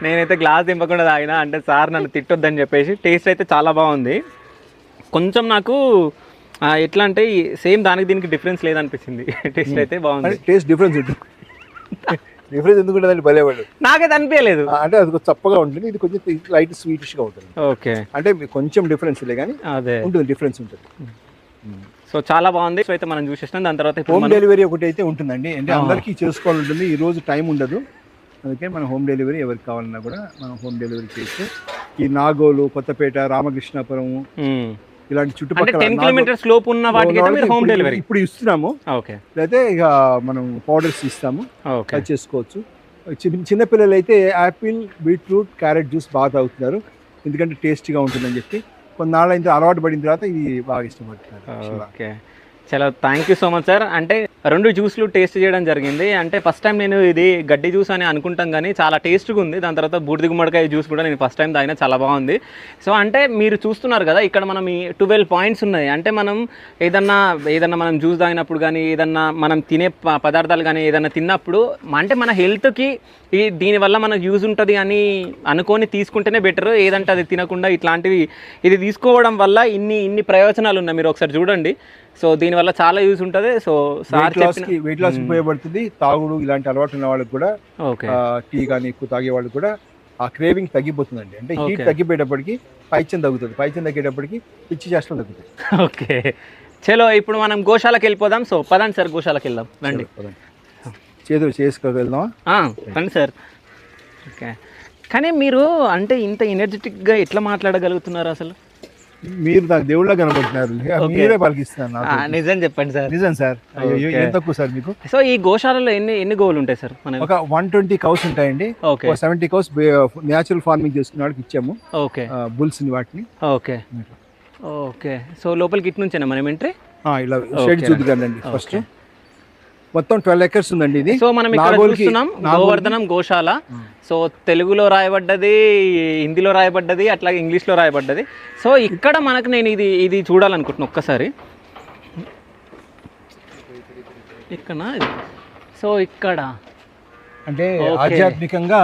నేనైతే గ్లాస్ దింపకుండా తాగినా, అంటే సార్ నన్ను తిట్టొద్దని చెప్పేసి. టేస్ట్ అయితే చాలా బాగుంది. కొంచెం నాకు ఎట్లా అంటే సేమ్ దానికి దీనికి డిఫరెన్స్ లేదనిపించింది. టేస్ట్ అయితే బాగుంది. టేస్ట్ డిఫరెన్స్ ఉంటుంది. డిఫరెన్స్ ఎందుకు ఉంటుందండి భలేవాడు. నాకైతే అనిపించలేదు. అంటే అది కొంచెం చప్పగా ఉంటుంది, ఇది కొంచెం లైట్ స్వీటిష్గా ఉంటుంది. ఓకే. అంటే కొంచెం డిఫరెన్స్ లే కానీ అదే ఉంటుంది, డిఫరెన్స్ ఉంటుంది. సో చాలా బాగుంది. సో అయితే మనం చూసేసినాం. దాని తర్వాత హోమ్ డెలివరీ ఒకటి అయితే ఉంటుందండి. అంటే అందరికీ చేసుకోవాలి ఉంటుంది, ఈ రోజు టైం ఉండదు. అందుకే మనం హోమ్ డెలివరీ ఎవరికి కావాలన్నా కూడా మనం హోమ్ డెలివరీ చేస్తే ఈ నాగోలు, కొత్తపేట, రామకృష్ణాపురం ఇలాంటి చుట్టుపక్కల 10 కిలోమీటర్స్ లోపు ఉన్న వాటికి హోమ్ డెలివరీ ఇప్పుడు ఇస్తున్నాము. ఓకే. అయితే ఇక మనం పౌడర్స్ ఇస్తాము, అది చేసుకోవచ్చు. చిన్నపిల్లలు అయితే యాపిల్, బీట్రూట్, క్యారెట్ జ్యూస్ బాగా తాగుతున్నారు, ఎందుకంటే టేస్టీగా ఉంటుందని చెప్పి. కొన్నాళ్ళు అయితే అలవాటు పడిన తర్వాత ఇది బాగా ఇష్టపడుతున్నారు. ఓకే. చాలా thank you so much sir. అంటే 2 జ్యూస్లు టేస్ట్ చేయడం జరిగింది. అంటే ఫస్ట్ టైం నేను ఇది గడ్డి జ్యూస్ అని అనుకుంటాం కానీ చాలా టేస్ట్గా ఉంది. దాని తర్వాత బూడిద గుమ్మడికాయ జ్యూస్ కూడా నేను ఫస్ట్ టైం తాగినా, చాలా బాగుంది. సో అంటే మీరు చూస్తున్నారు కదా, ఇక్కడ మనం ఈ 12 పాయింట్స్ ఉన్నాయి. అంటే మనం ఏదన్నా మనం జ్యూస్ తాగినప్పుడు కానీ, ఏదన్నా మనం తినే పదార్థాలు కానీ ఏదన్నా తిన్నప్పుడు అంటే మన హెల్త్కి దీనివల్ల మనకు యూజ్ ఉంటుంది అని అనుకొని తీసుకుంటేనే బెటర్. ఏదంటే అది తినకుండా ఇట్లాంటివి ఇది తీసుకోవడం వల్ల ఇన్ని ప్రయోజనాలు ఉన్నాయి. మీరు ఒకసారి చూడండి. సో దీనివల్ల చాలా యూజ్ ఉంటుంది. సో వెయిట్ లాస్ ఉపయోగపడుతుంది. తాగుడు ఇలాంటి అలవాటు ఉన్న వాళ్ళకి కూడా, టీ కానీ ఎక్కువ తాగే వాళ్ళకి కూడా ఆ క్రేవింగ్ తగ్గిపోతుందండి. అంటే హీట్ తగ్గిపోయేటప్పటికి పైత్యం తగ్గుతుంది, పైత్యం తగ్గేటప్పటికి పిచ్చి చేష్టలు తగ్గుతాయి. ఓకే. చలో ఇప్పుడు మనం గోశాలకు వెళ్ళిపోదాం. సో పదండి సార్, గోశాలకు వెళ్దాం. రండి, చేతులు చేసుకోగలుగుదామా? రండి సార్. ఓకే. కానీ మీరు అంటే ఇంత ఎనర్జెటిక్గా ఎట్లా మాట్లాడగలుగుతున్నారు అసలు? మీరు నాకు దేవుళ్ళ కనబడుతున్నారు, మీరే పలికిస్తున్నారు. నిజం చెప్పండి సార్. నిజం సార్. ఏం తక్కువ సార్ మీకు? సో ఈ గోశాలలో ఎన్ని గోవులు ఉంటాయి సార్? ఒక 120 కౌస్ ఉంటాయండి. 70 కౌస్ న్యాచురల్ ఫార్మింగ్ చేసుకున్న వాళ్ళకి ఇచ్చాము. ఓకే. బుల్స్ ని వాటిని. ఓకే. ఓకే. సో లోపలికి ఇటు నుంచేనా మనం ఎంట్రీ? ఇలా షెడ్ చూద్దాండి. ఫస్ట్ మొత్తం 12 acres ఉందండి ఇది. సో మనం ఇక్కడ చూస్తున్నాం గోవర్ధనం గోశాల. సో తెలుగులో రాయబడ్డది, హిందీలో రాయబడ్డది, అట్లాగే ఇంగ్లీష్లో రాయబడ్డది. సో ఇక్కడ మనకు నేను ఇది చూడాలనుకుంటున్నాను ఒక్కసారి. ఇక్కడ సో ఇక్కడ అంటే Okay. ఆధ్యాత్మికంగా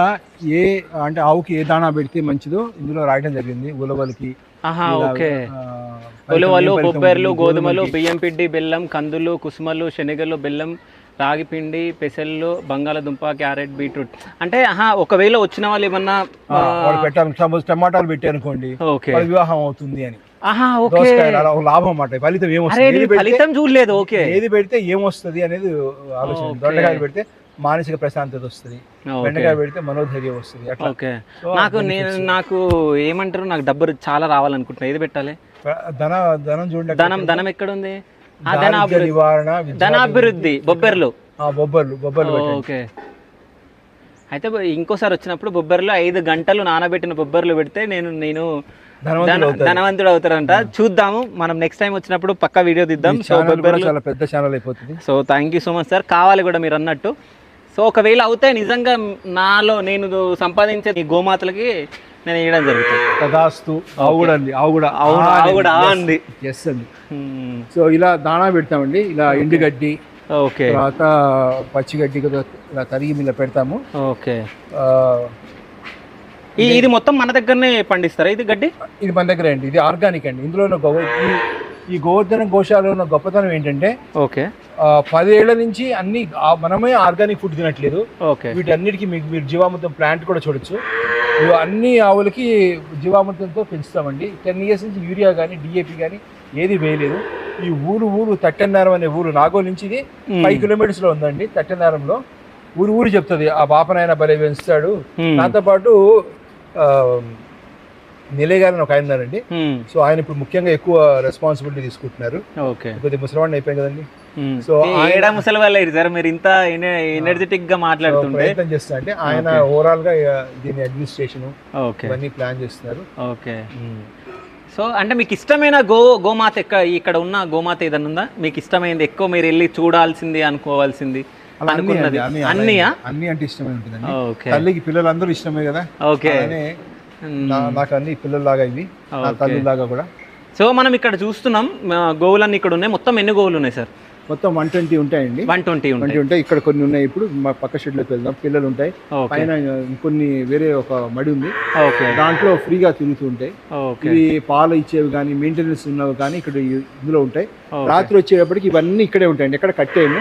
అంటే ఆవుకి ఏ దాణా పెడితే మంచిదో ఇందులో రాయడం జరిగింది. ఉలవలకి ఆహా, ఇలా, ఓకే. ఆ, ఉలవలు, ఫలితం బొబ్బర్లు, ఉంటుంది, గోధుమలు, గోధుమలకి. బియ్యం పిండి, బెల్లం, కందులు, కుసుమలు, శనగలు, బెల్లం, రాగి పిండి, పెసళ్ళు, బంగాళదుంప, క్యారెట్, బీట్రూట్. అంటే ఒకవేళ వచ్చిన వాళ్ళు ఏమన్నా వాళ్ళు పెట్టాలి. సపోజ్ టమాటాలు పెట్టారనుకోండి, ఓకే. వాళ్ళ వివాహం అవుతుంది అని, ఆహా, ఓకే. దోసకాయలు అలా ఒక లాభం అన్నమాట. ఫలితం అరే ఏమొస్తుంది, నేను ఫలితం చూడలేదు. ఓకే, ఏది పెడితే ఏమొస్తుంది అనేది ఆలోచన. Okay. దొండకాయలు పెడితే మానసిక ప్రశాంతత వస్తుంది, ఓకే. బెండకాయ పెడితే మనోధైర్యం వస్తుంది. అట్లా ఓకే. So, నాకు ఏమంటారు, నాకు డబ్బు చాలా రావాలనుకుంటున్నా. ఏది పెట్టాలి? ధనం చూడండి, ధనం ఎక్కడ ఉంది? దారిద్ర్య నివారణ, ధనాభివృద్ధి, బొబ్బెర్లు. బొబ్బర్లు పెట్టండి. ఓకే. అయితే ఇంకోసారి వచ్చినప్పుడు బొబ్బర్లు 5 గంటలు నానబెట్టిన బొబ్బర్లు పెడితే నేను ధనవంతుడు అవుతాడు. ధనవంతుడు అవుతారంట. చూద్దాము, మనం నెక్స్ట్ టైం వచ్చినప్పుడు పక్కా వీడియో తీద్దాం. ఈ సో ఛానల్ కూడా బొబ్బర్లు, చాలా పెద్ద ఛానల్ అయిపోతుంది. So thank you so much sir. కావాలి కూడా మీరు అన్నట్టు. సో ఒకవేళ అవుతే నిజంగా నేను సంపాదించే ఈ గోమాతలకి నేను వేయడం జరుగుతుంది. తదాస్తు. ఆవు కూడా అండి, ఆవు కూడా అంది. ఎస్ అండి. సో ఇలా దాణా పెడతామండి. ఇలా ఎండుగడ్డి, ఓకే, తర్వాత పచ్చిగడ్డి కూడా ఇలా తరిగి ఇలా పెడతాము. ఓకే. ఇది మొత్తం మన దగ్గరనే పండిస్తారా ఇది గడ్డి? ఇది మన దగ్గర అండి, ఇది ఆర్గానిక్ అండి. ఇందులో ఉన్న ఈ గోవర్ధన గోశాలలో ఉన్న గొప్పతనం ఏంటంటే, ఓకే, 10 ఏళ్ల నుంచి అన్ని మనమే ఆర్గానిక్ ఫుడ్ తినట్లేదు. ఓకే. వీటన్నిటికీ మీరు జీవామృతం ప్లాంట్ కూడా చూడొచ్చు. ఇవి అన్ని ఆవులకి జీవామృతంతో పెంచుతామండి. 10 ఇయర్స్ నుంచి యూరియా కానీ డిఏపి కానీ ఏది వేయలేదు. ఈ ఊరు తట్టెన్నారం అనే ఊరు నాగోల్ నుంచి ఇది 5 కిలోమీటర్స్లో ఉందండి. తట్టెన్నారంలో ఊరు చెప్తుంది, ఆ బాపనాయన భలే పెంచుతాడు. దాంతో పాటు నిలయ గారు ఒక ఆయన ఉన్నారండి. సో ఆయన ఇప్పుడు ముఖ్యంగా ఎక్కువ రెస్పాన్సిబిలిటీ తీసుకుంటున్నారు. కొద్దిగా ముసలివాడిని అయిపోయాయి కదండి. సో ముసలి వాళ్ళ సార్ మీరు ఇంత ఎనర్జెటిక్ గా మాట్లాడుతుంటే ప్రయత్నం చేస్తున్నా అంటే ఆయన ఓవరాల్ గా దీని అడ్మినిస్ట్రేషన్ ఇవన్నీ ప్లాన్ చేస్తున్నారు. ఓకే. సో అంటే మీకు ఇష్టమైన గోమాత ఇక్కడ ఉన్న గోమాత ఏదన్నా ఉందా మీకు ఇష్టమైంది, ఎక్కువ మీరు వెళ్ళి చూడాల్సింది, అనుకోవాల్సింది, అనుకున్నది? అన్ని అంటే ఇష్టమే ఉంటుందండి. తల్లికి పిల్లలందరూ ఇష్టమే కదా. ఓకే. నాకు అన్ని పిల్లల్లాగా ఇవి, తల్లిలాగా కూడా. సో మనం ఇక్కడ చూస్తున్నాం గోవులన్నీ ఇక్కడ ఉన్నాయి. మొత్తం ఎన్ని గోవులు ఉన్నాయి సార్? మొత్తం 120 ఉంటాయండి. 120 ఉంటాయి. ఇక్కడ కొన్ని ఉన్నాయి. ఇప్పుడు మా పక్క షెడ్లోకి వెళ్దాం. పిల్లలు ఉంటాయి. పైన ఇంకొన్ని వేరే ఒక మడి ఉంది, దాంట్లో ఫ్రీగా తిరుగుతూ ఉంటాయి. ఇవి పాలు ఇచ్చేవి కానీ మెయింటెనెన్స్ ఉన్నవి కానీ ఇక్కడ ఇందులో ఉంటాయి. రాత్రి వచ్చేటప్పటికి ఇవన్నీ ఇక్కడే ఉంటాయండి, ఎక్కడ కట్టేయము.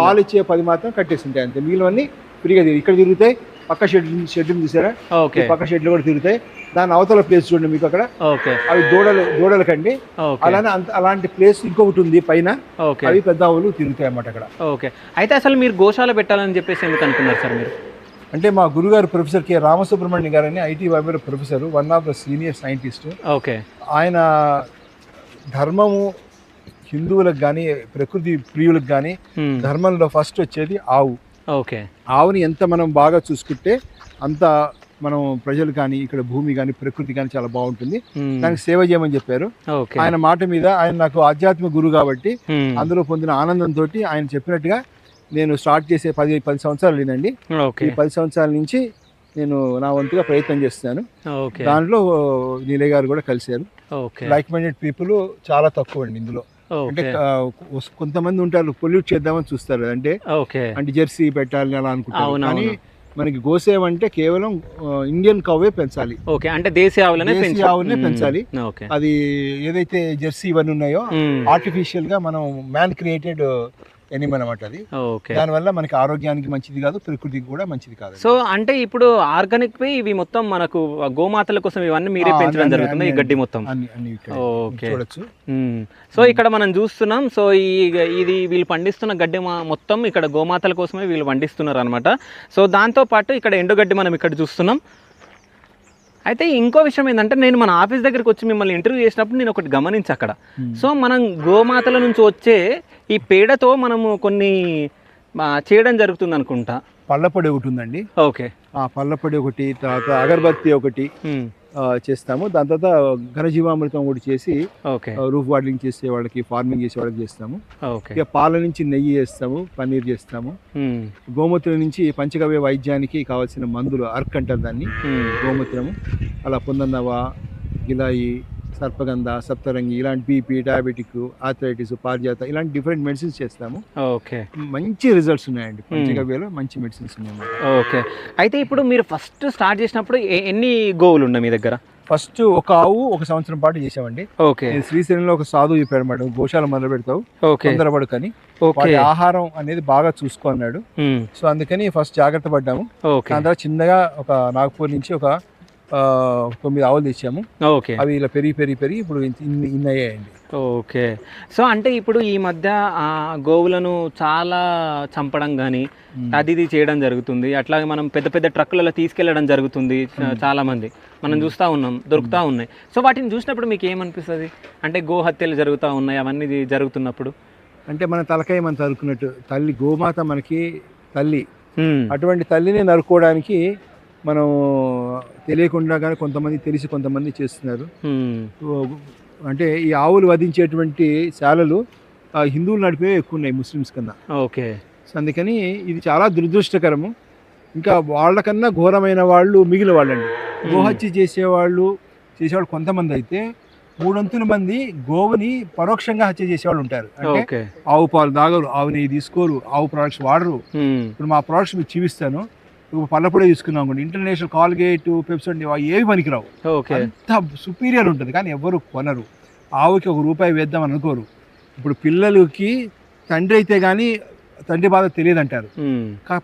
పాలు ఇచ్చే 10 మాత్రం కట్టేసి ఉంటాయి అంతే. మిగిలినవన్నీ ఫ్రీగా ఇక్కడ తిరుగుతాయి. పక్క షెడ్ చూసారా, పక్క షెడ్లు కూడా తిరుగుతాయి. దాని అవతల ప్లేస్ చూడండి మీకు అక్కడ, అవి దూడలకండి. అలానే అలాంటి ప్లేస్ ఇంకొకటి ఉంది పైన, అవి పెద్ద ఆవులు తిరుగుతాయి అన్నమాట అక్కడ. ఓకే. అయితే అసలు మీరు గోశాల పెట్టాలని చెప్పేసి ఎందుకు అనుకున్నారు సార్ మీరు? అంటే మా గురుగారు ప్రొఫెసర్ కె రామసుబ్రహ్మణ్యం గారు అని ఐటీ వైబ్రరీ professor, one of the senior scientist. Okay. ఆయన ధర్మము హిందువులకు కానీ ప్రకృతి ప్రియులకు కానీ ధర్మంలో ఫస్ట్ వచ్చేది ఆవు. ఓకే. ఆవుని ఎంత మనం బాగా చూసుకుంటే అంత మనం ప్రజలు కానీ ఇక్కడ భూమి కానీ ప్రకృతి కానీ చాలా బాగుంటుంది. దానికి సేవ చేయమని చెప్పారు. ఆయన మాట మీద, ఆయన నాకు ఆధ్యాత్మిక గురువు కాబట్టి అందులో పొందిన ఆనందంతో ఆయన చెప్పినట్టుగా నేను స్టార్ట్ చేసే 10 సంవత్సరాలు లేదండి. ఈ 10 సంవత్సరాల నుంచి నేను నా వంతుగా ప్రయత్నం చేస్తున్నాను. దాంట్లో నీలయ్య గారు కూడా కలిశారు. లైక్ మైండెడ్ పీపుల్ చాలా తక్కువ అండి ఇందులో. అంటే కొంతమంది ఉంటారు పొల్యూట్ చేద్దామని చూస్తారు, అంటే జెర్సీ పెట్టాలి అలా అనుకుంటారు. కానీ మనకి గోసేవ అంటే కేవలం ఇండియన్ కౌవే పెంచాలి. ఓకే. అంటే దేశీయ ఆవులనే పెంచాలి. అది ఏదైతే జెర్సీ ఇవన్నీ ఉన్నాయో ఆర్టిఫిషియల్ గా మనం మ్యాన్ క్రియేటెడ్ ఎనిమల్ అన్నమాట అది. దానివల్ల మనకి ఆరోగ్యానికి మంచిది కాదు, ప్రకృతికి కూడా మంచిది కాదు. సో అంటే ఇప్పుడు ఆర్గానిక్ ఇవి మొత్తం మనకు గోమాతల కోసం ఇవన్నీ మీరే పెంచడం జరుగుతుంది, ఈ గడ్డి మొత్తం. ఓకే. సో ఇక్కడ మనం చూస్తున్నాం. సో ఇది వీళ్ళు పండిస్తున్న గడ్డి మొత్తం ఇక్కడ గోమాతల కోసమే వీళ్ళు పండిస్తున్నారు అనమాట. సో దాంతో పాటు ఇక్కడ ఎండుగడ్డి మనం ఇక్కడ చూస్తున్నాం. అయితే ఇంకో విషయం ఏంటంటే, నేను మన ఆఫీస్ దగ్గరికి వచ్చి మిమ్మల్ని ఇంటర్వ్యూ చేసినప్పుడు నేను ఒకటి గమనించి అక్కడ, సో మనం గోమాతల నుంచి వచ్చే ఈ పేడతో మనము కొన్ని చేయడం జరుగుతుంది అనుకుంటా. పళ్ళపొడి ఒకటి ఉందండి. ఓకే. ఆ పళ్ళపొడి ఒకటి, తర్వాత అగరబత్తి ఒకటి చేస్తాము. దాని తర్వాత ఘనజీవామృతం ఒకటి చేసి రూఫ్ వాటరింగ్ చేసే వాళ్ళకి, ఫార్మింగ్ చేసే వాళ్ళకి చేస్తాము. ఇక పాల నుంచి నెయ్యి చేస్తాము, పన్నీర్ చేస్తాము. గోమూత్రం నుంచి పంచగవ్య వైద్యానికి కావాల్సిన మందులు, అర్క్ అంటారు దాన్ని, గోమూత్రము. అలా పొందన్నవ, గిలాయి, సర్పగంధ, సప్తరంగి ఇలాంటి బీపీ, డయాబెటిక్, ఆర్థరైటిస్, పారిజాత ఇలాంటి డిఫరెంట్ మెడిసిన్స్ చేస్తాము. ఓకే. మంచి రిజల్ట్స్ ఉన్నాయండి. పంచగవ్యలో మంచి మెడిసిన్స్ ఉన్నాయి. ఓకే. అయితే ఇప్పుడు మీరు ఫస్ట్ స్టార్ట్ చేసినప్పుడు ఎన్ని గోవులు ఉన్నాయి మీ దగ్గర? ఫస్ట్ ఒక ఆవు 1 సంవత్సరం పాటు చేసామండి. ఓకే. శ్రీశైలంలో ఒక సాధువు చెప్పాడు మేడం, గోశాల మొదలు పెడతావు ఓకే తొందరపడకని, వాటి ఆహారం అనేది బాగా చూసుకో అన్నాడు. సో అందుకని ఫస్ట్ జాగ్రత్త పడ్డాము. దాని తర్వాత చిన్నగా ఒక నాగపూర్ నుంచి ఒక 9 ఆవులు తెచ్చాము. ఓకే. అవి ఇలా పెరిగి ఇప్పుడు ఇన్ని అయ్యాయండి. ఓకే. సో అంటే ఇప్పుడు ఈ మధ్య గోవులను చాలా చంపడం కానీ అది ఇది చేయడం జరుగుతుంది. అట్లాగే మనం పెద్ద పెద్ద ట్రక్కులలో తీసుకెళ్లడం జరుగుతుంది. చాలా మంది మనం చూస్తూ ఉన్నాం, దొరుకుతూ ఉన్నాయి. సో వాటిని చూసినప్పుడు మీకు ఏమనిపిస్తుంది? అంటే గోహత్యలు జరుగుతూ ఉన్నాయి, అవన్నీ జరుగుతున్నప్పుడు అంటే మన తలకాయ మనం తరుకున్నట్టు, తల్లి గోమాత మనకి తల్లి, అటువంటి తల్లిని నరుకోవడానికి మనం తెలియకుండా కానీ కొంతమంది తెలిసి కొంతమంది చేస్తున్నారు. అంటే ఈ ఆవులు వధించేటువంటి శాలలు హిందువులు నడిపే ఎక్కువ ఉన్నాయి ముస్లిమ్స్ కన్నా. ఓకే. సో అందుకని ఇది చాలా దురదృష్టకరము. ఇంకా వాళ్ళకన్నా ఘోరమైన వాళ్ళు మిగిలిన వాళ్ళండి. గోహత్య చేసేవాళ్ళు కొంతమంది అయితే 3 మంది గోవుని పరోక్షంగా హత్య చేసేవాళ్ళు ఉంటారు. అంటే ఆవు పాలు తాగరు, ఆవు నెయ్యి తీసుకోరు, ఆవు ప్రొడక్ట్స్ వాడరు. ఇప్పుడు మా ప్రొడక్ట్స్ మీకు చూపిస్తాను. పళ్ళపొడే తీసుకున్నాం అనుకోండి, ఇంటర్నేషనల్ కాల్గేట్, పెప్సోడ్ ఏవి పనికిరావు. అంత సుపీరియర్ ఉంటుంది, కానీ ఎవరు కొనరు. ఆవుకి ₹1 వేద్దాం అనుకోరు. ఇప్పుడు పిల్లలకి తండ్రి అయితే కానీ తండ్రి బాధ తెలియదు అంటారు.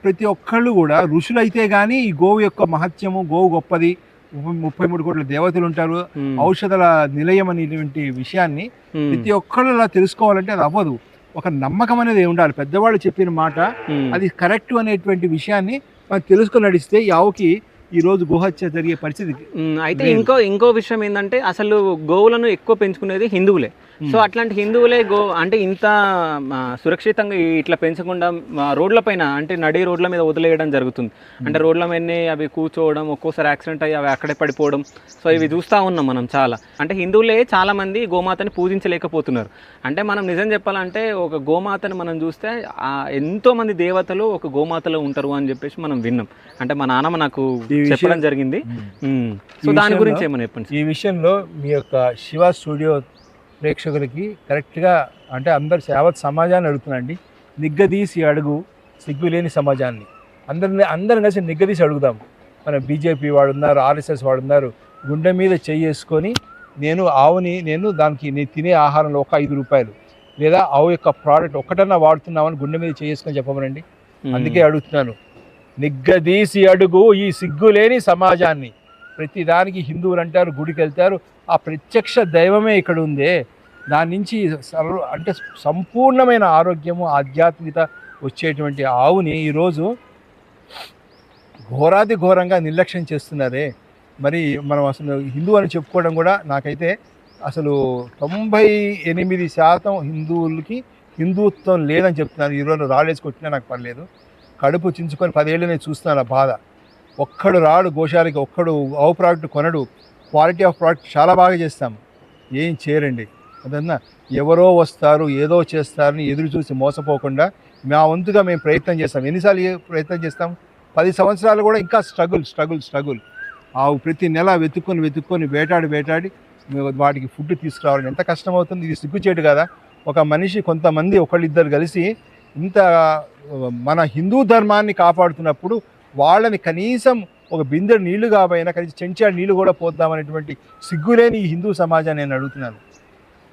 ప్రతి ఒక్కళ్ళు కూడా ఋషులు అయితే కానీ ఈ గోవు యొక్క మహత్యము, గోవు గొప్పది, 33 కోట్ల దేవతలు ఉంటారు, ఔషధాల నిలయం అనేటువంటి విషయాన్ని ప్రతి ఒక్కళ్ళు అలా తెలుసుకోవాలంటే అది అవ్వదు. ఒక నమ్మకం అనేది ఉండాలి. పెద్దవాళ్ళు చెప్పిన మాట అది కరెక్ట్ అనేటువంటి విషయాన్ని మనం తెలుసుకొని నడిస్తే ఈ ఆవుకి ఈ రోజు గోహత్య జరిగే పరిస్థితి. అయితే ఇంకో విషయం ఏంటంటే అసలు గోవులను ఎక్కువ పెంచుకునేది హిందువులే. సో అట్లాంటి హిందువులే అంటే ఇంత సురక్షితంగా ఇట్లా పెంచకుండా రోడ్ల పైన అంటే నడి రోడ్ల మీద వదిలేయడం జరుగుతుంది. అంటే రోడ్ల మీద అవి కూర్చోవడం, ఒక్కోసారి యాక్సిడెంట్ అయ్యి అవి అక్కడే పడిపోవడం. సో ఇవి చూస్తూ ఉన్నాం మనం చాలా. అంటే హిందువులే చాలా మంది గోమాతని పూజించలేకపోతున్నారు. అంటే మనం నిజం చెప్పాలంటే ఒక గోమాతని మనం చూస్తే ఎంతో మంది దేవతలు ఒక గోమాతలో ఉంటారు అని చెప్పేసి మనం విన్నాం. అంటే మా నాన్నమ్మ నాకు చెప్పడం జరిగింది. సో దాని గురించి ఏమని చెప్పండి. ఈ విషయంలో మీ యొక్క శివ స్టూడియో ప్రేక్షకులకి కరెక్ట్గా అంటే అందరు యావత్ సమాజాన్ని అడుగుతున్నాండి. నిగ్గదీసి అడుగు సిగ్గులేని సమాజాన్ని. అందరం కలిసి నిగ్గదీసి అడుగుదాం. మన బీజేపీ వాడున్నారు, ఆర్ఎస్ఎస్ వాడున్నారు. గుండె మీద చేసుకొని నేను దానికి తినే ఆహారంలో ఒక ₹5 లేదా ఆవు యొక్క ప్రోడక్ట్ ఒక్కటన్నా వాడుతున్నామని గుండె మీద చేసుకొని చెప్పమనండి. అందుకే అడుగుతున్నాను, నిగ్గదీసి అడుగు ఈ సిగ్గులేని సమాజాన్ని. ప్రతి దానికి హిందువులు అంటారు, గుడికి వెళ్తారు, ఆ ప్రత్యక్ష దైవమే ఇక్కడ ఉందే. దాని నుంచి అంటే సంపూర్ణమైన ఆరోగ్యము, ఆధ్యాత్మికత వచ్చేటువంటి ఆవుని ఈరోజు ఘోరంగా నిర్లక్ష్యం చేస్తున్నారే. మరి మనం అసలు హిందూ అని చెప్పుకోవడం కూడా నాకైతే అసలు 98% హిందువులకి హిందుత్వం లేదని చెప్తున్నారు. ఈరోజు రాళ్ళేసి కొట్టినా నాకు పర్లేదు. కడుపు చించుకొని 10 ఏళ్ళు నేను చూస్తున్నాను ఆ బాధ. ఒక్కడు రాడు గోశాలకి, ఒక్కడు ఆవు ప్రోడక్ట్ కొనడు. క్వాలిటీ ఆఫ్ ప్రోడక్ట్ చాలా బాగా చేస్తాం, ఏం చేయరండి. అదన్నా ఎవరో వస్తారు ఏదో చేస్తారని ఎదురు చూసి మోసపోకుండా మా వంతుగా మేము ప్రయత్నం చేస్తాం. ఎన్నిసార్లు ప్రయత్నం చేస్తాం? 10 సంవత్సరాలు కూడా ఇంకా స్ట్రగుల్. ఆవు ప్రతి నెల వెతుక్కొని వేటాడి వాటికి ఫుడ్ తీసుకురావాలని ఎంత కష్టం అవుతుంది. ఇది సిగ్గుచేటు కదా. ఒక మనిషి కొంతమంది ఒకళ్ళిద్దరు కలిసి ఇంత మన హిందూ ధర్మాన్ని కాపాడుతున్నప్పుడు వాళ్ళని కనీసం ఒక బిందె నీళ్లు కాబోయినా కనీసం చెంచాడు నీళ్లు కూడా పోద్దామనేటువంటి సిగ్గులేని ఈ హిందూ సమాజాన్ని నేను అడుగుతున్నాను.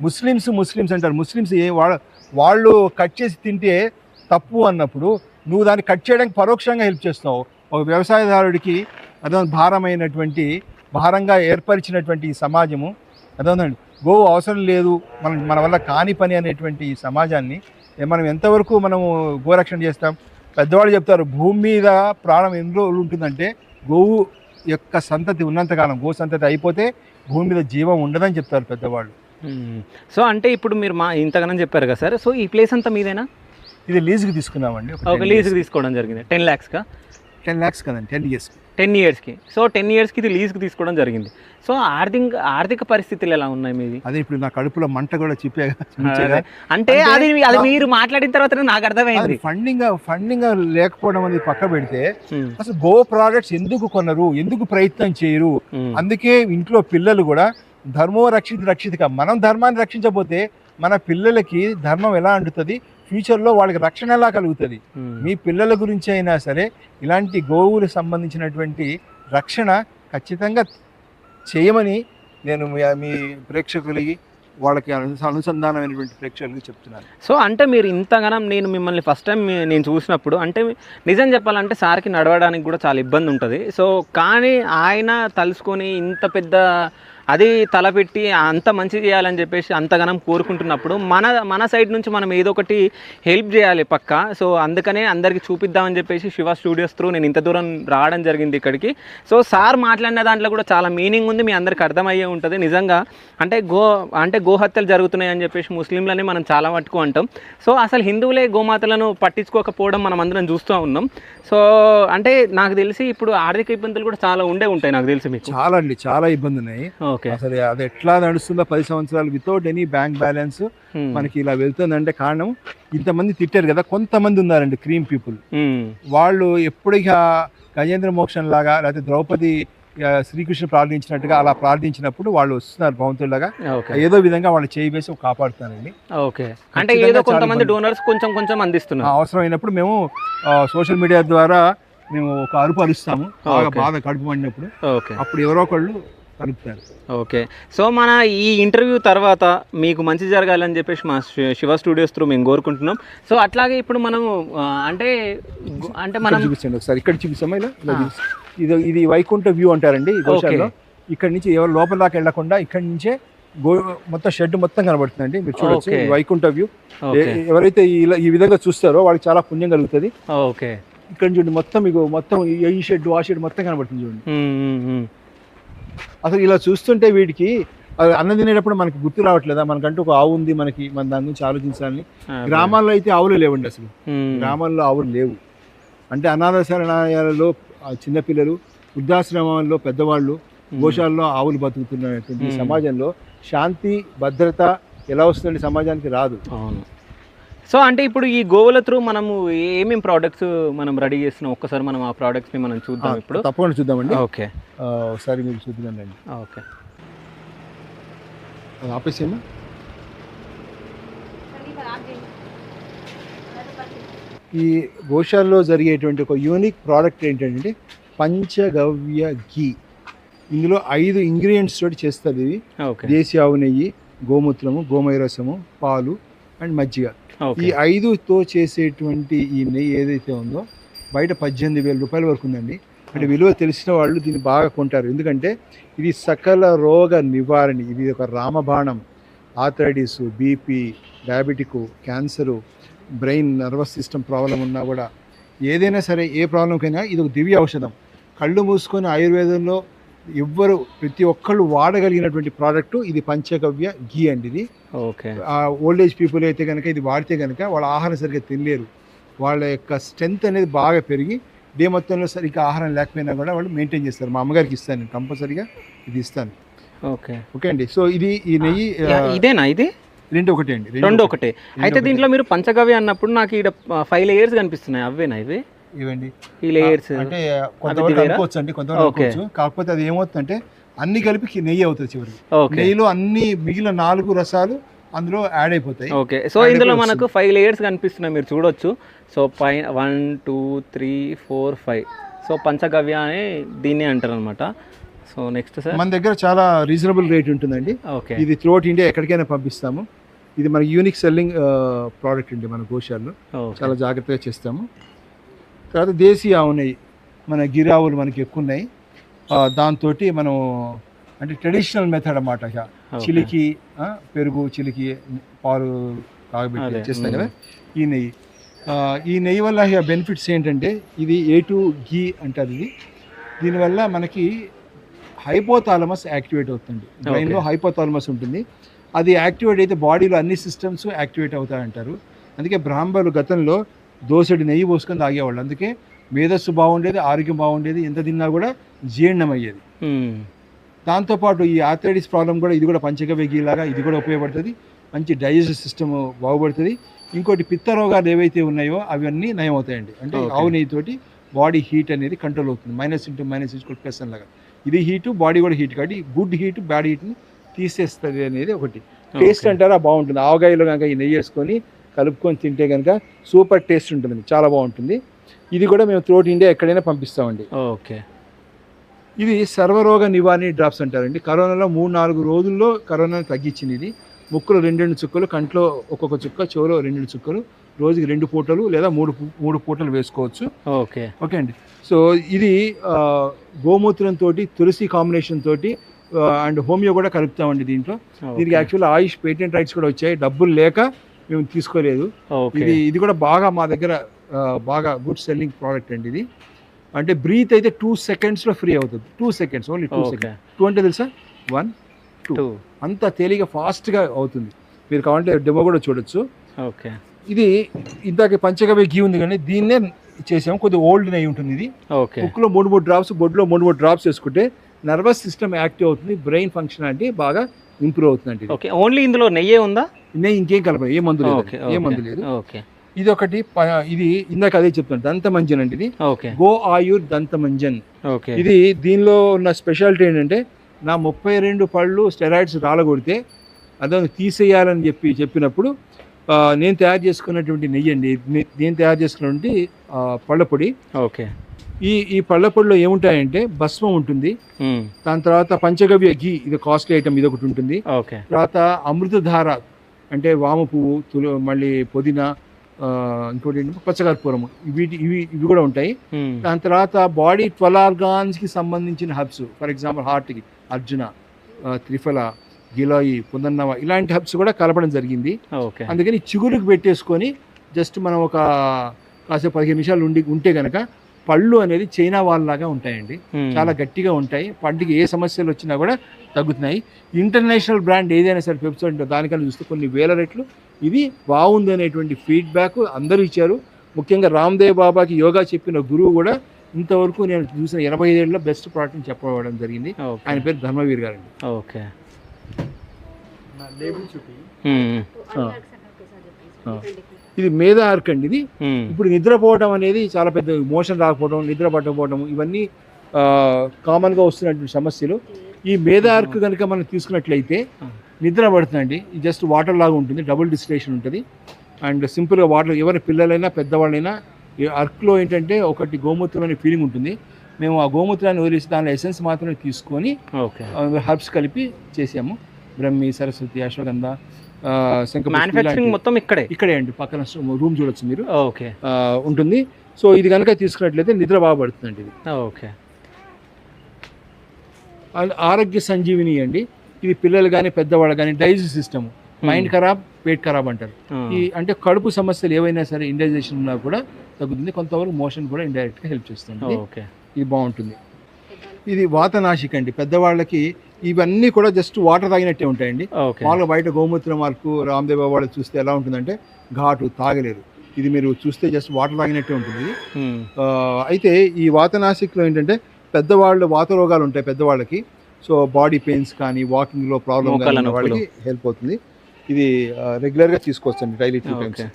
ముస్లిమ్స్ అంటారు. ముస్లిమ్స్ వాళ్ళు కట్ చేసి తింటే తప్పు అన్నప్పుడు నువ్వు దాన్ని కట్ చేయడానికి పరోక్షంగా హెల్ప్ చేస్తున్నావు. ఒక వ్యవసాయదారుడికి అదే భారంగా ఏర్పరిచినటువంటి ఈ సమాజము అదేనండి. గోవు అవసరం లేదు, మన వల్ల కాని పని అనేటువంటి ఈ సమాజాన్ని మనం ఎంతవరకు మనము గోరక్షణ చేస్తాం? పెద్దవాళ్ళు చెప్తారు, భూమి మీద ప్రాణం ఎన్ని రోజులు ఉంటుందంటే గోవు యొక్క సంతతి ఉన్నంతకాలం. గో సంతతి అయిపోతే భూమి మీద జీవం ఉండదని చెప్తారు పెద్దవాళ్ళు. సో అంటే ఇప్పుడు మీరు ఇంతగానో చెప్పారు కదా సార్. సో ఈ ప్లేస్ అంతా మీదేనా? ఇది లీజుకి తీసుకున్నామండి. ఒక లీజుకి తీసుకోవడం జరిగింది. 10 lakhs 10 lakhs కదండి, 10 yearsకి. సో 10 yearsకి ఇది లీజుకి తీసుకోవడం జరిగింది. సో ఆర్థిక పరిస్థితులు ఎలా ఉన్నాయి మీది? అదే ఇప్పుడు నా కడుపులో మంట కూడా అంటే అది మీరు మాట్లాడిన తర్వాత నాకు అర్థమైంది. ఫండింగ్ లేకపోవడం అనేది పక్క పెడితే అసలు గో ప్రోడక్ట్స్ ఎందుకు కొనరు, ఎందుకు ప్రయత్నం చేయరు? అందుకే ఇంట్లో పిల్లలు కూడా ధర్మో రక్షితిక. మనం ధర్మాన్ని రక్షించకపోతే మన పిల్లలకి ధర్మం ఎలా అంటుతుంది, ఫ్యూచర్లో వాళ్ళకి రక్షణ ఎలా కలుగుతుంది? మీ పిల్లల గురించి అయినా సరే ఇలాంటి గోవులకు సంబంధించినటువంటి రక్షణ ఖచ్చితంగా చేయమని నేను మీ ప్రేక్షకులకి, వాళ్ళకి అనుసంధానమైనటువంటి ప్రేక్షకులకి చెప్తున్నాను. సో అంటే మీరు ఇంతగానం, నేను మిమ్మల్ని ఫస్ట్ టైం నేను చూసినప్పుడు అంటే నిజం చెప్పాలంటే సార్కి నడవడానికి కూడా చాలా ఇబ్బంది ఉంటుంది. సో కానీ ఆయన తలుసుకొని ఇంత పెద్ద అది తలపెట్టి అంత మంచి చేయాలని చెప్పేసి అంతగానం కోరుకుంటున్నప్పుడు మన సైడ్ నుంచి మనం ఏదో ఒకటి హెల్ప్ చేయాలి పక్క. సో అందుకనే అందరికీ చూపిద్దామని చెప్పేసి శివ స్టూడియోస్ త్రూ నేను ఇంత దూరం రావడం జరిగింది ఇక్కడికి. సో సార్ మాట్లాడిన దాంట్లో కూడా చాలా మీనింగ్ ఉంది, మీ అందరికి అర్థమయ్యే ఉంటుంది. నిజంగా అంటే గోహత్యలు జరుగుతున్నాయి అని చెప్పేసి ముస్లింలని మనం చాలా మటుకు అంటాం. సో అసలు హిందువులే గోమాతలను పట్టించుకోకపోవడం మనం అందరం చూస్తూ ఉన్నాం. సో అంటే నాకు తెలిసి ఇప్పుడు ఆర్థిక ఇబ్బందులు కూడా చాలా ఉంటాయి నాకు తెలిసి మీకు. చాలా ఇబ్బంది ఉన్నాయి. అసలు అది ఎట్లా నడుస్తుందో 10 సంవత్సరాలు వితౌట్ ఎనీ బ్యాంక్ బ్యాలెన్స్ మనకి ఇలా వెళ్తుందంటే కారణం ఇంతమంది తిట్టారు కదా, కొంతమంది ఉన్నారండి క్రీమ్ పీపుల్. వాళ్ళు ఎప్పుడిగా గజేంద్ర మోక్షం లాగా లేకపోతే ద్రౌపది శ్రీకృష్ణ ప్రార్థించినట్టుగా అలా ప్రార్థించినప్పుడు వాళ్ళు వస్తున్నారు భవంతులాగా, ఏదో విధంగా వాళ్ళు చేయి వేసి కాపాడుతున్నారండి. అంటే ఏదో కొంతమంది డోనర్స్ కొంచెం అందిస్తున్నారు. అవసరమైనప్పుడు మేము సోషల్ మీడియా ద్వారా మేము ఒక అరుపు అరుస్తాము, బాధ కడుపు పడినప్పుడు, అప్పుడు ఎవరో ఒకళ్ళు కలుపుతారు. ఓకే. సో మన ఈ ఇంటర్వ్యూ తర్వాత మీకు మంచి జరగాలని చెప్పేసి మా శివ స్టూడియోస్ త్రూ మేము కోరుకుంటున్నాం. సో అట్లాగే ఇప్పుడు మనం అంటే మనం చూపించండి ఒకసారి, ఇక్కడ చూపిస్తామా ఇలా. ఇది వైకుంఠ వ్యూ అంటారండి ఈ గోశాలలో. ఇక్కడ నుంచి ఎవరు లోపల దాకా వెళ్లకుండా ఇక్కడ నుంచే మొత్తం షెడ్ మొత్తం కనబడుతుందండి, మీరు చూడొచ్చు. వైకుంఠ వ్యూ ఎవరైతే ఈ విధంగా చూస్తారో వాళ్ళకి చాలా పుణ్యం కలుగుతుంది. ఓకే. ఇక్కడ చూడండి మొత్తం మొత్తం ఈ షెడ్ ఆ షెడ్ మొత్తం కనబడుతుంది చూడండి. అసలు ఇలా చూస్తుంటే వీటికి అన్నం తినేటప్పుడు మనకి గుర్తు రావట్లేదా, మనకంటూ ఒక ఆవు ఉంది, మన దాని గురించి ఆలోచించాలని. గ్రామాల్లో అయితే ఆవులు లేవండి, అసలు గ్రామాల్లో ఆవులు లేవు. అంటే అనాథ శరణాలయాలలో చిన్నపిల్లలు, వృద్ధాశ్రమాల్లో పెద్దవాళ్ళు, గోశాలలో ఆవులు బతుకుతున్నటువంటి సమాజంలో శాంతి భద్రత ఎలా వస్తుందండి? సమాజానికి రాదు. అవును. సో అంటే ఇప్పుడు ఈ గోవుల త్రూ మనము ఏమేమి ప్రోడక్ట్స్ మనం రెడీ చేస్తున్నాం, ఒక్కసారి మనం ఆ ప్రోడక్ట్స్ని మనం చూద్దాం ఇప్పుడు. తప్పకుండా చూద్దామండి. ఓకే, ఒకసారి మీరు చూద్దామండి. ఓకే, ఆపేసేమా. ఈ గోశాలలో జరిగేటువంటి ఒక యూనిక్ ప్రోడక్ట్ ఏంటంటే పంచగవ్య ఘీ. ఇందులో 5 ఇంగ్రీడియంట్స్ తోటి చేస్తుంది ఇది. దేశీ ఆవు నెయ్యి, గోమూత్రము, గోమయ రసము, పాలు అండ్ మజ్జిగ. ఈ 5తో చేసేటువంటి ఈ నెయ్యి ఏదైతే ఉందో బయట 18,000 రూపాయల వరకు ఉందండి. అంటే విలువ తెలిసిన వాళ్ళు దీన్ని బాగా కొంటారు, ఎందుకంటే ఇది సకల రోగ నివారణ. ఇది ఒక రామబాణం. Arthritis, BP, diabetic, cancer, brain nervous system problem ఉన్నా కూడా, ఏదైనా సరే ఏ ప్రాబ్లంకైనా ఇది ఒక దివ్య ఔషధం. కళ్ళు మూసుకొని ఆయుర్వేదంలో ప్రతి ఒక్కళ్ళు వాడగలిగినటువంటి ప్రోడక్ట్ ఇది పంచగవ్య ఘీ అండి. ఇది ఓల్డ్ ఏజ్ పీపుల్ అయితే కనుక ఇది వాడితే కనుక వాళ్ళ ఆహారం సరిగ్గా తినలేరు. వాళ్ళ యొక్క స్ట్రెంత్ అనేది బాగా పెరిగి డే మొత్తంలో సరిగ్గా ఆహారం లేకపోయినా కూడా వాళ్ళు మెయింటైన్ చేస్తారు. మా అమ్మగారికి ఇస్తాను నేను, కంపల్సరీగా ఇది ఇస్తాను. ఓకే అండి. సో ఇది ఈ నెయ్యి ఇదేనా? ఇది రెండు ఒకటే అండి, రెండు ఒకటే. అయితే దీంట్లో మీరు పంచగవ్య అన్నప్పుడు నాకు ఇక్కడ 5 లేయర్స్ కనిపిస్తున్నాయి, అవేనా ఇవి? ఇవండి ఈ లేయర్స్ అంటే కొంతవరకు అనుకోవచ్చు అండి, కొంతవరకు అనుకోవచ్చు. కాకపోతే అది ఏమవుతుందంటే అన్ని కలిపి నెయ్యి అవుతుంది చివరికి. నెయ్యిలో అన్ని మిగిలిన 4 రసాలు అందులో యాడ్ అయిపోతాయి. ఓకే. సో ఇందులో మనకు 5 లేయర్స్ కనిపిస్తున్నాయి, మీరు చూడొచ్చు. సో పైన 1 2 3 4 5. సో పంచగవ్య అని దీన్ని అంటారు అనమాట. సో నెక్స్ట్ సార్, మన దగ్గర చాలా రీజనబుల్ రేట్ ఉంటుందండి. ఓకే. ఇది త్రూఅవుట్ ఇండియా ఎక్కడికైనా పంపిస్తాము. ఇది మన యూనిక్ సెల్లింగ్ ప్రోడక్ట్ అండి మన గోశాలలో. చాలా జాగ్రత్తగా చేస్తాము. తర్వాత దేశీ ఆవు నెయ్యి, మన గిరి ఆవులు మనకి ఎక్కువ ఉన్నాయి. దాంతో మనం అంటే ట్రెడిషనల్ మెథడ్ అన్నమాట. చిలికి పెరుగు చిలికి పాలు కాగబెట్టి చేస్తాం కదా ఈ నెయ్యి. ఈ నెయ్యి వల్ల బెనిఫిట్స్ ఏంటంటే ఇది A2 ఘీ అంటారు. ఇది దీనివల్ల మనకి హైపోథాలమస్ యాక్టివేట్ అవుతుంది. బ్రెయిన్లో హైపోథాలమస్ ఉంటుంది, అది యాక్టివేట్ అయితే బాడీలో అన్ని సిస్టమ్స్ యాక్టివేట్ అవుతాయంటారు. అందుకే బ్రాహ్మణులు గతంలో దోసెడు నెయ్యి పోసుకొని తాగేవాళ్ళు. అందుకే మేధస్సు బాగుండేది, ఆరోగ్యం బాగుండేది, ఎంత తిన్నా కూడా జీర్ణం అయ్యేది. దాంతోపాటు ఈ ఆర్థరైటిస్ ప్రాబ్లం కూడా ఇది కూడా పంచగవ్య ఘీ లాగా ఇది కూడా ఉపయోగపడుతుంది. మంచి డైజెస్టివ్ సిస్టమ్ బాగుపడుతుంది. ఇంకోటి పిత్త రోగాలు ఏవైతే ఉన్నాయో అవన్నీ నయం అవుతాయండి. అంటే ఆవు నెయ్యితోటి బాడీ హీట్ అనేది కంట్రోల్ అవుతుంది. -* -+ లాగా ఇది హీటు, బాడీ కూడా హీట్. కాబట్టి గుడ్ హీట్ బ్యాడ్ హీట్ని తీసేస్తుంది అనేది ఒకటి. టేస్ట్ అంటారా బాగుంటుంది. ఆవకాయలో కనుక ఈ నెయ్యి వేసుకొని కలుపుకొని తింటే కనుక సూపర్ టేస్ట్ ఉంటుంది, చాలా బాగుంటుంది. ఇది కూడా మేము త్రూఅవుట్ ఇండియా ఎక్కడైనా పంపిస్తామండి. ఓకే. ఇది సర్వరోగ నివారణ డ్రాప్స్ అంటారండి. కరోనాలో 3-4 రోజుల్లో కరోనాను తగ్గించింది ఇది. ముక్కులో 2 చుక్కలు, కంట్లో ఒక్కొక్క చుక్క, చెవులో 2 చుక్కలు, రోజుకి 2 పూటలు లేదా 3 పూటలు వేసుకోవచ్చు. ఓకే ఓకే అండి. సో ఇది గోమూత్రంతో తులసి కాంబినేషన్ తోటి అండ్ హోమియో కూడా కలుపుతామండి దీంట్లో. దీనికి యాక్చువల్ ఆయుష్ పేటెంట్ రైట్స్ కూడా వచ్చాయి, డబ్బులు లేక మేము తీసుకోలేదు. ఇది కూడా బాగా మా దగ్గర బాగా గుడ్ సెల్లింగ్ ప్రోడక్ట్ అండి ఇది. అంటే బ్రీత్ అయితే 2 సెకండ్స్లో ఫ్రీ అవుతుంది. 2 సెకండ్స్, ఓన్లీ 2 సెకండ్స్. 2 అంటే తెలుసా, 1 2 అంత తేలిగా ఫాస్ట్గా అవుతుంది. మీరు కావాలంటే డెమో కూడా చూడొచ్చు. ఓకే. ఇది ఇందాక పంచగవ్య ఘీ ఉంది కానీ దీన్నే చేసాము. కొద్దిగా ఓల్డ్ నెయ్యి ఉంటుంది ఇది. ఓకే. ముక్కులో 3 డ్రాప్స్, బొడ్లో 3 డ్రాప్స్ వేసుకుంటే నర్వస్ సిస్టమ్ యాక్టివ్ అవుతుంది, బ్రెయిన్ ఫంక్షనాలిటీ బాగా ఇంప్రూవ్ అవుతుంది. ఓకే. ఓన్లీ ఇందులో నెయ్యే ఉందా? నెయ్యి ఇంకేం కలపదు, ఏ మందు లేదు, ఏ మందు లేదు. ఓకే. ఇది ఒకటి. ఇది ఇందాక అదే చెప్తాను, దంతమంజన్ అండి ఇది. ఓకే. గో ఆయుర్ దంతమంజన్. ఓకే. ఇది దీనిలో ఉన్న స్పెషాలిటీ ఏంటంటే నా 32 పళ్ళు స్టెరాయిడ్స్ రాలగొడితే అదొక తీసేయాలని చెప్పినప్పుడు నేను తయారు చేసుకున్నటువంటి నెయ్యి అండి. నేను తయారు చేసుకున్నటువంటి పళ్ళ పొడి. ఓకే. ఈ పళ్ళ పొడిలో ఏముంటాయంటే భస్మం ఉంటుంది, దాని తర్వాత పంచగవ్య ఘీ, ఇది కాస్ట్లీ ఐటమ్, ఇది ఒకటి ఉంటుంది. ఓకే. తర్వాత అమృతధార అంటే వామ పువ్వు, మళ్ళీ పుదీనా, ఇంకోటి పచ్చకర్పూరము, ఇవి కూడా ఉంటాయి. దాని తర్వాత బాడీ 12 ఆర్గాన్స్కి సంబంధించిన హబ్స్, ఫర్ ఎగ్జాంపుల్ హార్ట్కి అర్జున, త్రిఫల, గిలాయి, పుందన్నవ, ఇలాంటి హబ్స్ కూడా కలపడం జరిగింది. అందుకని చిగురుకు పెట్టేసుకొని జస్ట్ మనం ఒక కాసేపు 15 నిమిషాలు ఉంటే కనుక పళ్ళు అనేది చైనా వాళ్ళలాగా ఉంటాయండి, చాలా గట్టిగా ఉంటాయి. పంటికి ఏ సమస్యలు వచ్చినా కూడా తగ్గుతున్నాయి. ఇంటర్నేషనల్ బ్రాండ్ ఏదైనా సరే పెప్సోడెంట్ దానికన్నా చూస్తే కొన్ని వేల రెట్లు ఇది బాగుంది అనేటువంటి ఫీడ్బ్యాక్ అందరూ ఇచ్చారు. ముఖ్యంగా రామ్దేవ్ బాబాకి యోగా చెప్పిన గురువు కూడా ఇంతవరకు నేను చూసిన 85 ఏళ్ళలో బెస్ట్ ప్రోడక్ట్ అని చెప్పడం జరిగింది. ఆయన పేరు ధర్మవీర్ గారు అండి. ఓకే. ఇది మేధా ఆర్క్ అండి. ఇది ఇప్పుడు నిద్రపోవడం అనేది చాలా పెద్ద, మోషన్ రాకపోవడం, నిద్ర పట్టకపోవడం, ఇవన్నీ కామన్గా వస్తున్నటువంటి సమస్యలు. ఈ మేధా ఆర్క్ కనుక మనం తీసుకున్నట్లయితే నిద్ర పడుతుందండి. ఇది జస్ట్ వాటర్ లాగా ఉంటుంది, డబుల్ డిస్టిలేషన్ ఉంటుంది. అండ్ సింపుల్గా వాటర్, ఎవరి పిల్లలైనా పెద్దవాళ్ళైనా, ఈ అర్క్లో ఏంటంటే ఒకటి గోమూత్రం అనే ఫీలింగ్ ఉంటుంది. మేము ఆ గోమూత్రాన్ని వదిలేసి దానిలో ఎసెన్స్ మాత్రమే తీసుకొని హర్బ్స్ కలిపి చేసాము. బ్రహ్మి, సరస్వతి, అశ్వగంధ, మ్యానుఫ్యాక్చరింగ్ మొత్తం ఇక్కడే అండి. పక్కన రూమ్ చూడొచ్చు మీరు, ఓకే ఉంటుంది. సో ఇది కనుక తీసుకున్నట్లయితే నిద్ర బాగా పడుతుందండి ఇది. ఓకే. ఆరోగ్య సంజీవిని అండి. ఇది పిల్లలు కానీ పెద్దవాళ్ళు కానీ డైజెస్ట్ సిస్టమ్, మైండ్ ఖరాబ్, పేట్ ఖరాబ్ అంటారు. ఈ అంటే కడుపు సమస్యలు ఏవైనా సరే, ఇండైజెషన్ ఉన్నా కూడా తగ్గుతుంది. కొంతవరకు మోషన్ కూడా ఇండైరెక్ట్గా హెల్ప్ చేస్తుంది. ఇది బాగుంటుంది. ఇది వాతనాశిక అండి. పెద్దవాళ్ళకి ఇవన్నీ కూడా జస్ట్ వాటర్ తాగినట్టే ఉంటాయండి. మామూలుగా బయట గోమూత్రం వరకు రామ్దేవ్ వాళ్ళు చూస్తే ఎలా ఉంటుందంటే ఘాటు, తాగలేరు. ఇది మీరు చూస్తే జస్ట్ వాటర్ తాగినట్టే ఉంటుంది. అయితే ఈ వాతనాశికలో ఏంటంటే పెద్దవాళ్ళు వాత రోగాలు ఉంటాయి పెద్దవాళ్ళకి. సో బాడీ పెయిన్స్ కానీ, వాకింగ్లో ప్రాబ్లమ్ కానీ వాళ్ళకి హెల్ప్ అవుతుంది. ఇది రెగ్యులర్గా తీసుకోవచ్చండి, డైలీ 2 టైమ్స్.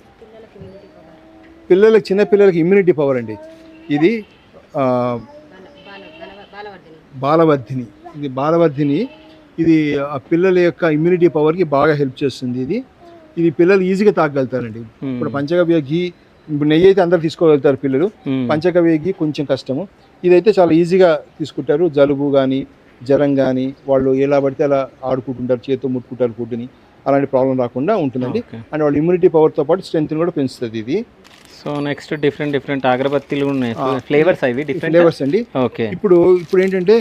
పిల్లలకి, చిన్నపిల్లలకి ఇమ్యూనిటీ పవర్ అండి. ఇది బాలవర్ధిని. ఇది బాలవర్ధిని. ఇది పిల్లల యొక్క ఇమ్యూనిటీ పవర్కి బాగా హెల్ప్ చేస్తుంది. ఇది పిల్లలు ఈజీగా తాగలుగుతారండి. ఇప్పుడు పంచగవ్య ఘీ, ఇప్పుడు నెయ్యి అయితే అందరు తీసుకోగలుగుతారు పిల్లలు, పంచగవ్య ఘీ కొంచెం కష్టము. ఇదైతే చాలా ఈజీగా తీసుకుంటారు. జలుబు కానీ, జ్వరం కానీ, వాళ్ళు ఎలా పడితే అలా ఆడుకుంటుంటారు, చేతితో ముట్టుకుంటారు ఫుడ్ని, అలాంటి ప్రాబ్లం రాకుండా ఉంటుందండి. అండ్ వాళ్ళ ఇమ్యూనిటీ పవర్తో పాటు స్ట్రెంత్ కూడా పెంచుతుంది ఇది. సో నెక్స్ట్ డిఫరెంట్ అగరబత్తీలు ఉన్నాయి, ఫ్లేవర్స్ అవి డిఫరెంట్ ఫ్లేవర్స్ అండి. ఓకే. ఇప్పుడు ఏంటంటే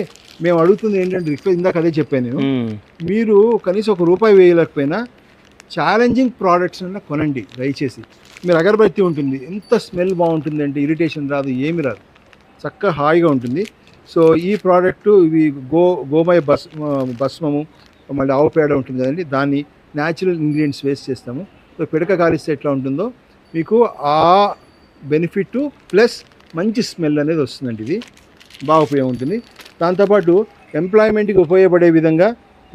మేము అడుగుతుంది ఏంటంటే రిక్వెస్ట్, ఇందాక అదే చెప్పాను నేను, మీరు కనీసం ₹1 వేయలేకపోయినా ఛాలెంజింగ్ ప్రోడక్ట్స్ అన్న కొనండి దయచేసి. మీరు అగరబత్తి ఉంటుంది, ఎంత స్మెల్ బాగుంటుంది అంటే ఇరిటేషన్ రాదు, ఏమి రాదు, చక్కగా హాయిగా ఉంటుంది. సో ఈ ప్రోడక్ట్ ఇవి గోమయ భస్మము, మళ్ళీ ఆవు పేడ ఉంటుంది కదండి, దాన్ని న్యాచురల్ ఇంగ్రీడియంట్స్ వేస్ట్ చేస్తాము. సో పిడక కాలిస్తే ఎట్లా ఉంటుందో మీకు ఆ బెనిఫిట్ ప్లస్ మంచి స్మెల్ అనేది వస్తుందండి. ఇది బాగా ఉపయోగం ఉంటుంది. దాంతోపాటు ఎంప్లాయ్మెంట్కి ఉపయోగపడే విధంగా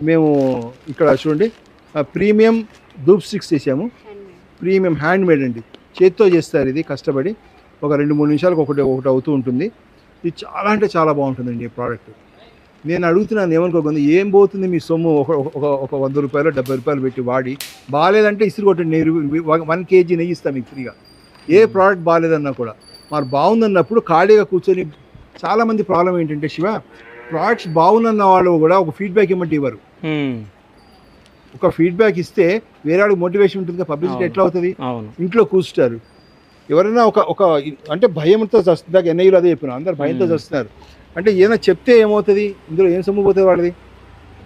మేము ఇక్కడ చూడండి ప్రీమియం ధూప్ స్టిక్స్ చేసాము. ప్రీమియం హ్యాండ్ మేడ్ అండి, చేతితో చేస్తారు. ఇది కష్టపడి ఒక 2-3 నిమిషాలకు ఒకటి అవుతూ ఉంటుంది. ఇది చాలా అంటే చాలా బాగుంటుందండి ఈ ప్రోడక్ట్. నేను అడుగుతున్నాను ఏమనుకోకుండా, ఏం పోతుంది మీ సొమ్ము ఒక 100 రూపాయలు 70 రూపాయలు పెట్టి వాడి బాగాలేదంటే ఇసురు కొట్టండి, 1 కేజీ నెయ్యి ఇస్తాం మీకు ఫ్రీగా. ఏ ప్రోడక్ట్ బాగాలేదన్నా కూడా మరి బాగుందన్నప్పుడు ఖాళీగా కూర్చొని, చాలామంది ప్రాబ్లం ఏంటంటే శివ, ప్రోడక్ట్స్ బాగుందన్న వాళ్ళు కూడా ఒక ఫీడ్బ్యాక్ ఇవ్వమంటే ఇవ్వరు. ఒక ఫీడ్బ్యాక్ ఇస్తే వేరే వాళ్ళకి మోటివేషన్ ఉంటుంది, పబ్లిసిటీ ఎట్లా అవుతుంది? ఇంట్లో కూర్చుంటారు. ఎవరైనా ఒక అంటే భయంతో చస్తుందాక ఎన్ఐలు అదే చెప్పిన, అందరు భయంతో చస్తున్నారు. అంటే ఏదైనా చెప్తే ఏమవుతుంది, ఇందులో ఏం సొమ్ము పోతుంది వాళ్ళది?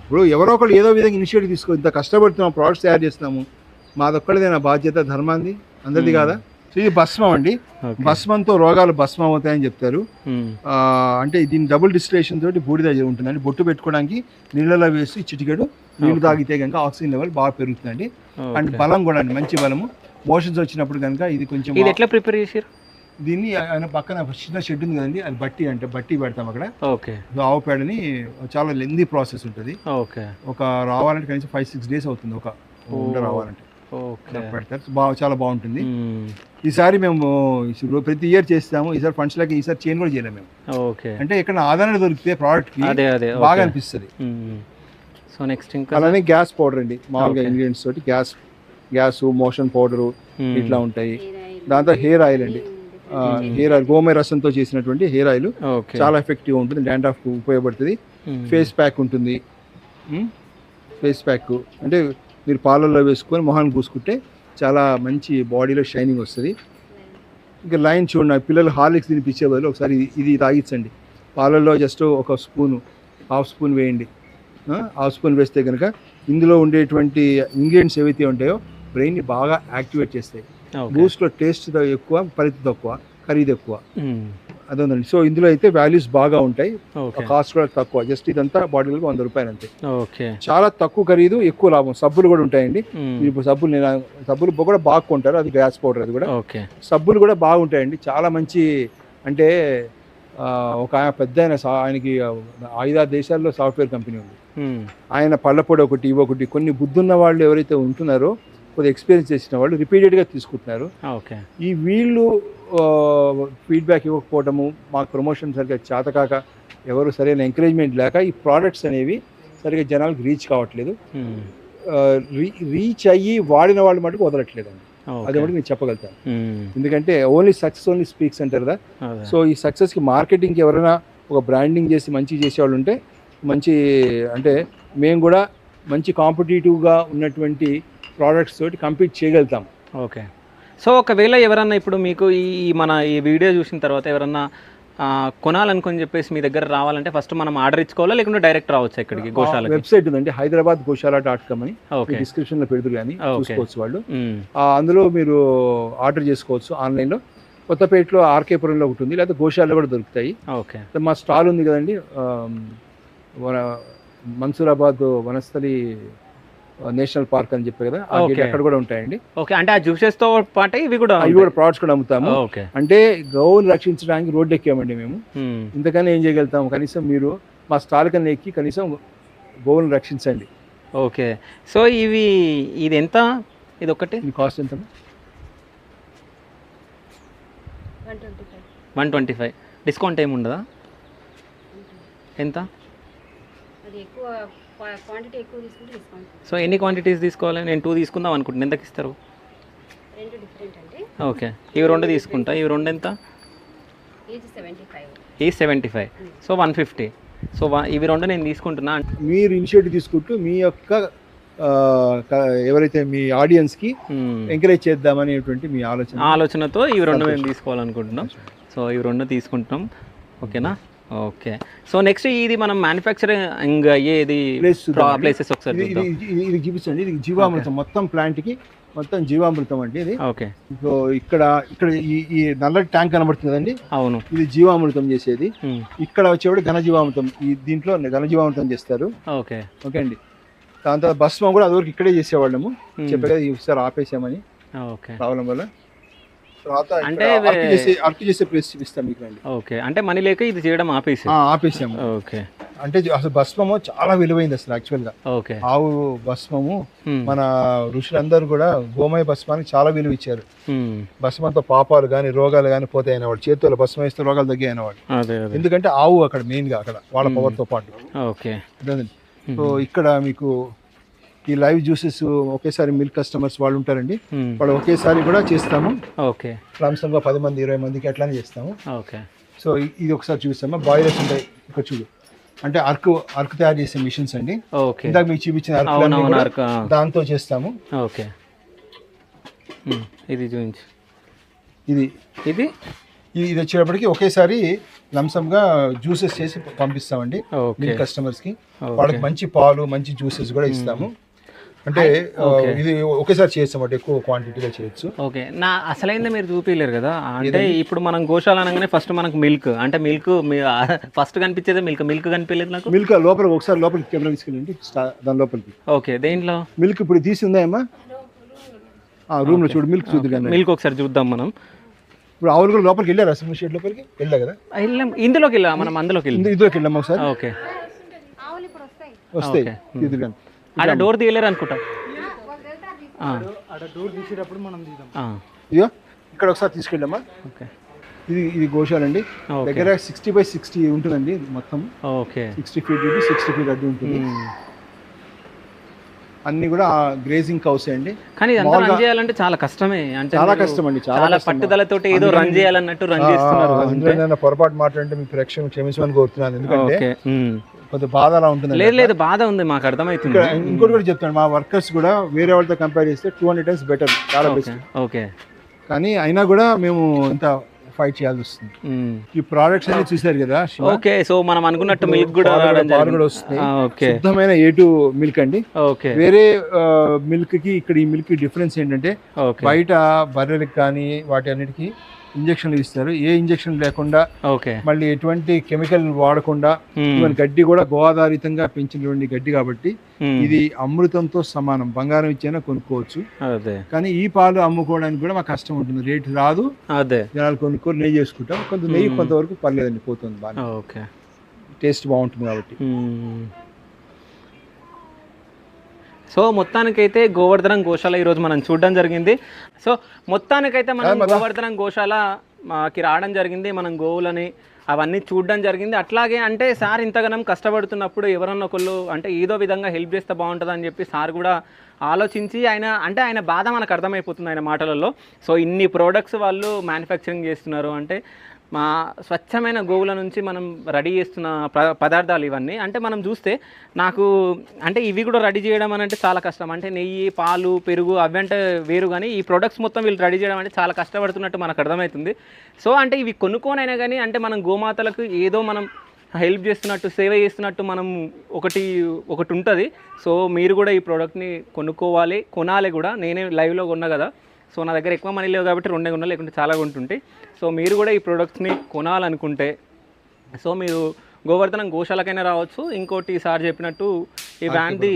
ఇప్పుడు ఎవరో ఒకళ్ళు ఏదో విధంగా ఇనిషియేటివ్ తీసుకో, ఇంత కష్టపడుతున్నాం, ప్రోడక్ట్స్ తయారు చేస్తున్నాము, మాదొక్కడిదే నా బాధ్యత, ధర్మాంది అందరిది కాదా? సో ఇది భస్మం అండి. భస్మంతో రోగాలు భస్మం అవుతాయని చెప్తారు. అంటే దీని డబుల్ డిస్టిలేషన్ తోటి బూడిద ఉంటుందండి. బొట్టు పెట్టుకోవడానికి నీళ్ళలో వేసి చిటికెడు నీళ్ళు తాగితే కనుక ఆక్సిజన్ లెవెల్ బాగా పెరుగుతుందండి. అండ్ బలం కూడా అండి, మంచి బలము. మోషన్స్ వచ్చినప్పుడు కనుక ఇది కొంచెం. ఇది ఎట్లా ప్రిపేర్ చేశారు? దీన్ని ఆయన పక్కన చిన్న షెడ్ ఉంది కదండి, అది బట్టి పెడతాం అక్కడ. ఓకే. ఆవు పేడని చాలా లెందీ ప్రాసెస్ ఉంటుంది. ఓకే. ఒక రావాలంటే కనీసం 5-6 డేస్ అవుతుంది ఒక ఉండ రావాలంటే. పెడతారు, చాలా బాగుంటుంది. ఈసారి మేము ప్రతి ఇయర్ చేస్తాము. ఈసారి ఫండ్స్ లకి ఈసారి చేంజ్ కూడా చేయలేము మేము. ఓకే. అంటే ఇక్కడ ఆదరణ దొరికితే ప్రోడక్ట్ కి బాగా అనిపిస్తుంది. సో నెక్స్ట్ ఇంకా అలానే గ్యాస్ పౌడర్ అండి, మామూలుగా ఇంగ్రీడియంట్స్ తోటి గ్యాస్ మోషన్ పౌడరు ఇట్లా ఉంటాయి. దాంతో హెయిర్ ఆయిల్ అండి, హెయిర్ ఆయిల్ గోమయ రసంతో చేసినటువంటి హెయిర్ ఆయిల్ చాలా ఎఫెక్టివ్ ఉంటుంది, డాండ్రఫ్ కు ఉపయోగపడుతుంది. ఫేస్ ప్యాక్ ఉంటుంది. ఫేస్ ప్యాక్ అంటే మీరు పాలల్లో వేసుకొని మొహాన్ని పూసుకుంటే చాలా మంచి బాడీలో షైనింగ్ వస్తుంది. ఇంకా లైన్ చూడండి, పిల్లలు హార్లిక్స్ తినిపించే బదులు ఒకసారి ఇది తాగించండి. పాలల్లో జస్ట్ ఒక స్పూను, హాఫ్ స్పూన్ వేయండి. హాఫ్ స్పూన్ వేస్తే కనుక ఇందులో ఉండేటువంటి ఇంగ్రీడియంట్స్ ఏవైతే ఉంటాయో బ్రెయిన్ని బాగా యాక్టివేట్ చేస్తాయి. బూస్ట్లో టేస్ట్ ఎక్కువ, పరిధి తక్కువ, ఖరీదు ఎక్కువ, అదేందండి. సో ఇందులో అయితే వాల్యూస్ బాగా ఉంటాయి, కాస్ట్ కూడా తక్కువ. జస్ట్ ఇదంతా బాటిల్ 100 రూపాయలు అంతే. చాలా తక్కువ ఖరీదు, ఎక్కువ లాభం. సబ్బులు కూడా ఉంటాయండి. ఇప్పుడు సబ్బులు కూడా బాగా కొంటారు, అది గ్యాస్ పౌడర్. అది కూడా సబ్బులు కూడా బాగుంటాయండి, చాలా మంచి. అంటే ఒక పెద్ద ఆయనకి 5-6 దేశాల్లో సాఫ్ట్వేర్ కంపెనీ ఉంది. ఆయన పళ్ళపొడి ఒకటి ఇవొకటి, కొన్ని బుద్ధున్న వాళ్ళు ఎవరైతే ఉంటున్నారో, కొద్దిగా ఎక్స్పీరియన్స్ చేసిన వాళ్ళు రిపీటెడ్గా తీసుకుంటున్నారు. ఈ వీళ్ళు ఫీడ్బ్యాక్ ఇవ్వకపోవడము, మాకు ప్రమోషన్ సరిగ్గా చేతకాక, ఎవరు సరైన ఎంకరేజ్మెంట్ లేక ఈ ప్రోడక్ట్స్ అనేవి సరిగ్గా జనాలకు రీచ్ కావట్లేదు. రీచ్ అయ్యి వాడిన వాళ్ళు మటుకు వదలట్లేదండి, అది మటుకు నేను చెప్పగలుగుతాను. ఎందుకంటే ఓన్లీ సక్సెస్ ఓన్లీ స్పీక్స్ అంటారు కదా. సో ఈ సక్సెస్కి మార్కెటింగ్కి ఎవరైనా ఒక బ్రాండింగ్ చేసి మంచి చేసేవాళ్ళు ఉంటే మంచి, అంటే మేము కూడా మంచి కాంపిటేటివ్గా ఉన్నటువంటి ప్రోడక్ట్స్ తోటి కంపీట్ చేయగలుగుతాం. ఓకే. సో ఒకవేళ ఎవరన్నా ఇప్పుడు మీకు ఈ వీడియో చూసిన తర్వాత ఎవరన్నా కొనాలనుకొని చెప్పేసి మీ దగ్గర రావాలంటే ఫస్ట్ మనం ఆర్డర్ ఇచ్చుకోవాలా, లేకుంటే డైరెక్ట్ రావచ్చు ఇక్కడికి? గోశాల వెబ్సైట్ ఉందండి, hyderabadgoshala.com అని, డిస్క్రిప్షన్ లో పెడుతురు కానీ చూసుకోవచ్చు వాళ్ళు. అందులో మీరు ఆర్డర్ చేసుకోవచ్చు ఆన్లైన్లో. కొత్తపేటలో ఆర్కేపురంలో ఒకటి ఉంది, లేదా గోశాలలో కూడా దొరుకుతాయి. ఓకే. మా స్టాల్ ఉంది కదండి, మన్సూరాబాద్ వనస్థలి నేషనల్ పార్క్ అని చెప్పారు కదా, అక్కడ కూడా ఉంటాయండి. ఓకే. అంటే ఆ జ్యూసెస్ తో పాటు ఇవి కూడా ప్రోడక్ట్స్ కూడా అమ్ముతాము. అంటే గోవుని రక్షించడానికి రోడ్డు ఎక్కామండి మేము. ఇంతకన్నా ఏం చేయగలుగుతాము? కనీసం మీరు మా స్టాల్ కన్నా ఎక్కి కనీసం గోవుని రక్షించండి. ఓకే. సో ఇది ఎంత? ఇది ఒకటి కాస్ట్ ఎంత? 125. డిస్కౌంట్ ఏమి ఉండదా? ఎంత? సో ఎన్ని క్వాంటిటీస్ తీసుకోవాలి? నేను 2 తీసుకుందాం అనుకుంటున్నాను. ఎంతకి ఇస్తారు? ఓకే. ఇవి 2 తీసుకుంటా. ఇవి 2 ఎంత? ఈ 75. సో 150. సో ఇవి 2 నేను తీసుకుంటున్నా. మీరు ఇనిషియేటివ్ తీసుకుంటూ మీ యొక్క ఎవరైతే మీ ఆడియన్స్కి ఎంకరేజ్ చేద్దామనేటువంటి మీ ఆలోచనతో ఇవి 2 మేము తీసుకోవాలనుకుంటున్నాం. సో ఇవి 2 తీసుకుంటున్నాం. ఓకేనా? ఓకే. సో నెక్స్ట్ ఇది మనం మ్యానుఫ్యాక్చరింగ్ అయ్యేది ప్లేసెస్ ఒకసారి ఇది చూపించండి. ఇది జీవామృతం, మొత్తం ప్లాంట్కి మొత్తం జీవామృతం అండి ఇది. ఓకే. సో ఇక్కడ ఈ నల్లటి ట్యాంక్ కనబడుతుంది కదండి, అవును, ఇది జీవామృతం చేసేది. ఇక్కడ వచ్చేవాడు ఘనజీవామృతం, దీంట్లో ఘనజీవామృతం చేస్తారు. ఓకే. ఓకే అండి. దాని తర్వాత భస్మం కూడా అదివరకు ఇక్కడే చేసేవాళ్ళము, చెప్పే కదా ఈసారి ఆపేసామని రావడం వల్ల. అంటే అర్క్ చేసే ప్లేస్ చూపిస్తాం మీకు. ఓకే. అంటే మనీ లేక ఇది చేయడం ఆపేసాము. ఓకే. అంటే అసలు భస్మము చాలా విలువైంది అసలు యాక్చువల్గా. ఓకే. ఆవు భస్మము మన ఋషులందరూ కూడా గోమయ భస్మానికి చాలా విలువ ఇచ్చారు. భస్మంతో పాపాలు కానీ రోగాలు కానీ పోతాయి అనేవాడు. చేతుల్లో భస్మం వేస్తే రోగాలు తగ్గాయి అనేవాడు. ఎందుకంటే ఆవు అక్కడ మెయిన్గా అక్కడ వాళ్ళ పవర్తో పాటు. ఓకే. సో ఇక్కడ మీకు ఈ లైవ్ జ్యూసెస్ ఒకేసారి మిల్క్ కస్టమర్స్ వాళ్ళు ఉంటారండి, వాళ్ళు ఒకేసారి కూడా చేస్తాము. ఓకే. లంసంగా 10 మంది 20 మందికి అట్లానే చేస్తాము. ఓకే. సో ఇది ఒకసారి చూస్తామా. బాయిలర్స్ ఉంటాయి ఇక్కడ చూడు, అంటే అరకు తయారు చేసే మిషన్స్ అండి. ఓకే. ఇందాక మీకు చూపించిన అరకు దాంతో చేస్తాము. ఓకే. ఇది చూపించు. ఇది ఇది ఇది వచ్చేటప్పటికి ఒకేసారి లంసంగా జ్యూసెస్ చేసి పంపిస్తామండి మిల్క్ కస్టమర్స్కి. వాళ్ళకి మంచి పాలు మంచి జ్యూసెస్ కూడా ఇస్తాము. అంటే ఇది ఒకేసారి చేస్తామంటే ఎక్కువ క్వాంటిటీగా చేయొచ్చు. ఓకే. నా అసలైంది మీరు చూపించలేరు కదా, అంటే ఇప్పుడు మనం గోశాల అనగానే ఫస్ట్ మనకు మిల్క్, అంటే మిల్క్ ఫస్ట్ కనిపించేది మిల్క్ కనిపించలేదు నాకు. మిల్క్ లోపల ఒకసారి లోపలికి కెమెరా తీసుకెళ్ళండి దాని లోపలికి. ఓకే. దేంట్లో మిల్క్ ఇప్పుడు తీసి ఉందాయమ్మా రూమ్ లో చూడు. మిల్క్ చూద్దాం, మిల్క్ ఒకసారి చూద్దాం మనం. ఇప్పుడు ఆవులు కూడా లోపలికి వెళ్ళారు అసలు షెడ్ లోపలికి వెళ్ళా కదా. ఇందులోకి వెళ్ళా మనం, అందులోకి ఇందులోకి వెళ్ళాము ఒకసారి. ఓకే. వస్తాయి తీసుకుని అక్కడ డోర్ తీయలేరు అనుకుంటా. ఇదో ఇక్కడ ఒకసారి తీసుకెళ్ళామా. ఓకే. ఇది గోశాల అండి. దగ్గర 60x60 ఉంటుందండి మొత్తం. ఓకే. 60 ఫీట్ 60 ఫీట్ అడ్డు ఉంటుంది. అన్ని కూడా గ్రేజింగ్ కౌస్ అండి. కానీ ఇదంతా రన్ చేయాలంటే చాలా కష్టమే, అంటే చాలా కష్టం అండి. చాలా పట్టుదలతో ఏదో రన్ చేయాలన్నట్టు రన్ చేస్తున్నారు. అందులో పొరపాటు మాట్లాడితే మీ ప్రేక్షకులు క్షమించమని కోరుతున్నాను, ఎందుకంటే కొంత బాధ అలా ఉంటుంది. లేదు బాధ ఉంది, మాకు అర్థమవుతుంది. ఇంకోటి కూడా చెప్తాను, మా వర్కర్స్ కూడా వేరే వాళ్ళతో కంపేర్ చేస్తే 200 times బెటర్, చాలా బెస్ట్. ఓకే. కానీ అయినా కూడా మేము ఇంత ఫైట్ చేయాల్సి వస్తుంది. ఈ ప్రోడక్ట్స్ అన్ని చూసారు కదా. ఓకే. సో మనం అనుకున్నట్టు మిల్క్ కూడా వస్తుంది. శుద్ధమైన A2 మిల్క్ అండి. ఓకే. వేరే మిల్క్ కి ఇక్కడ ఈ మిల్క్ డిఫరెన్స్ ఏంటంటే బయట బర్రెలకు కానీ వాటి అన్నిటికీ ఇంజక్షన్లు ఇస్తారు. ఏ ఇంజక్షన్ లేకుండా, మళ్ళీ ఎటువంటి కెమికల్ వాడకుండా, గడ్డి కూడా గోఆధారితంగా పెంచినటువంటి గడ్డి కాబట్టి ఇది అమృతంతో సమానం. బంగారం ఇచ్చైనా కొనుక్కోవచ్చు. కానీ ఈ పాలు అమ్ముకోవడానికి కూడా మాకు కష్టం ఉంటుంది, రేటు రాదు. జనాలు కొనుక్కొని నెయ్యి చేసుకుంటాం. కొంత నెయ్యి కొంతవరకు పర్లేదండి, పోతుంది బాగా, టేస్ట్ బాగుంటుంది కాబట్టి. సో మొత్తానికైతే గోవర్ధనం గోశాల ఈరోజు మనం చూడడం జరిగింది. సో మొత్తానికైతే మనం గోవర్ధనం గోశాలకి రావడం జరిగింది, మనం గోవులని అవన్నీ చూడడం జరిగింది. అట్లాగే అంటే సార్ ఇంతగానం కష్టపడుతున్నప్పుడు ఎవరన్నా ఒకళ్ళు అంటే ఏదో విధంగా హెల్ప్ చేస్తే బాగుంటుంది అని చెప్పి సార్ కూడా ఆలోచించి ఆయన బాధ మనకు అర్థమైపోతుంది ఆయన మాటలలో. సో ఇన్ని ప్రోడక్ట్స్ వాళ్ళు మ్యానుఫ్యాక్చరింగ్ చేస్తున్నారు అంటే మా స్వచ్ఛమైన గోవుల నుంచి మనం రెడీ చేస్తున్న పదార్థాలు ఇవన్నీ. అంటే మనం చూస్తే నాకు అంటే ఇవి కూడా రెడీ చేయడం అని అంటే చాలా కష్టం. అంటే నెయ్యి, పాలు, పెరుగు అవంటే వేరు, కానీ ఈ ప్రొడక్ట్స్ మొత్తం వీళ్ళు రెడీ చేయడం అంటే చాలా కష్టపడుతున్నట్టు మనకు అర్థమవుతుంది. సో అంటే ఇవి కొనుక్కోనైనా కానీ అంటే మనం గోమాతలకు ఏదో మనం హెల్ప్ చేస్తున్నట్టు, సేవ చేస్తున్నట్టు మనం ఒకటి ఉంటుంది. సో మీరు కూడా ఈ ప్రోడక్ట్ని కొనాలి కూడా. నేనే లైవ్లో కొన్నా కదా, సో నా దగ్గర ఎక్కువ మనీ లేవు కాబట్టి 2 కొన్నా, లేకుంటే చాలా కొంటుంటే. సో మీరు కూడా ఈ ప్రోడక్ట్స్ని కొనాలనుకుంటే సో మీరు గోవర్ధనం గోశాలకైనా రావచ్చు. ఇంకోటి సార్ చెప్పినట్టు ఈ వ్యాన్ది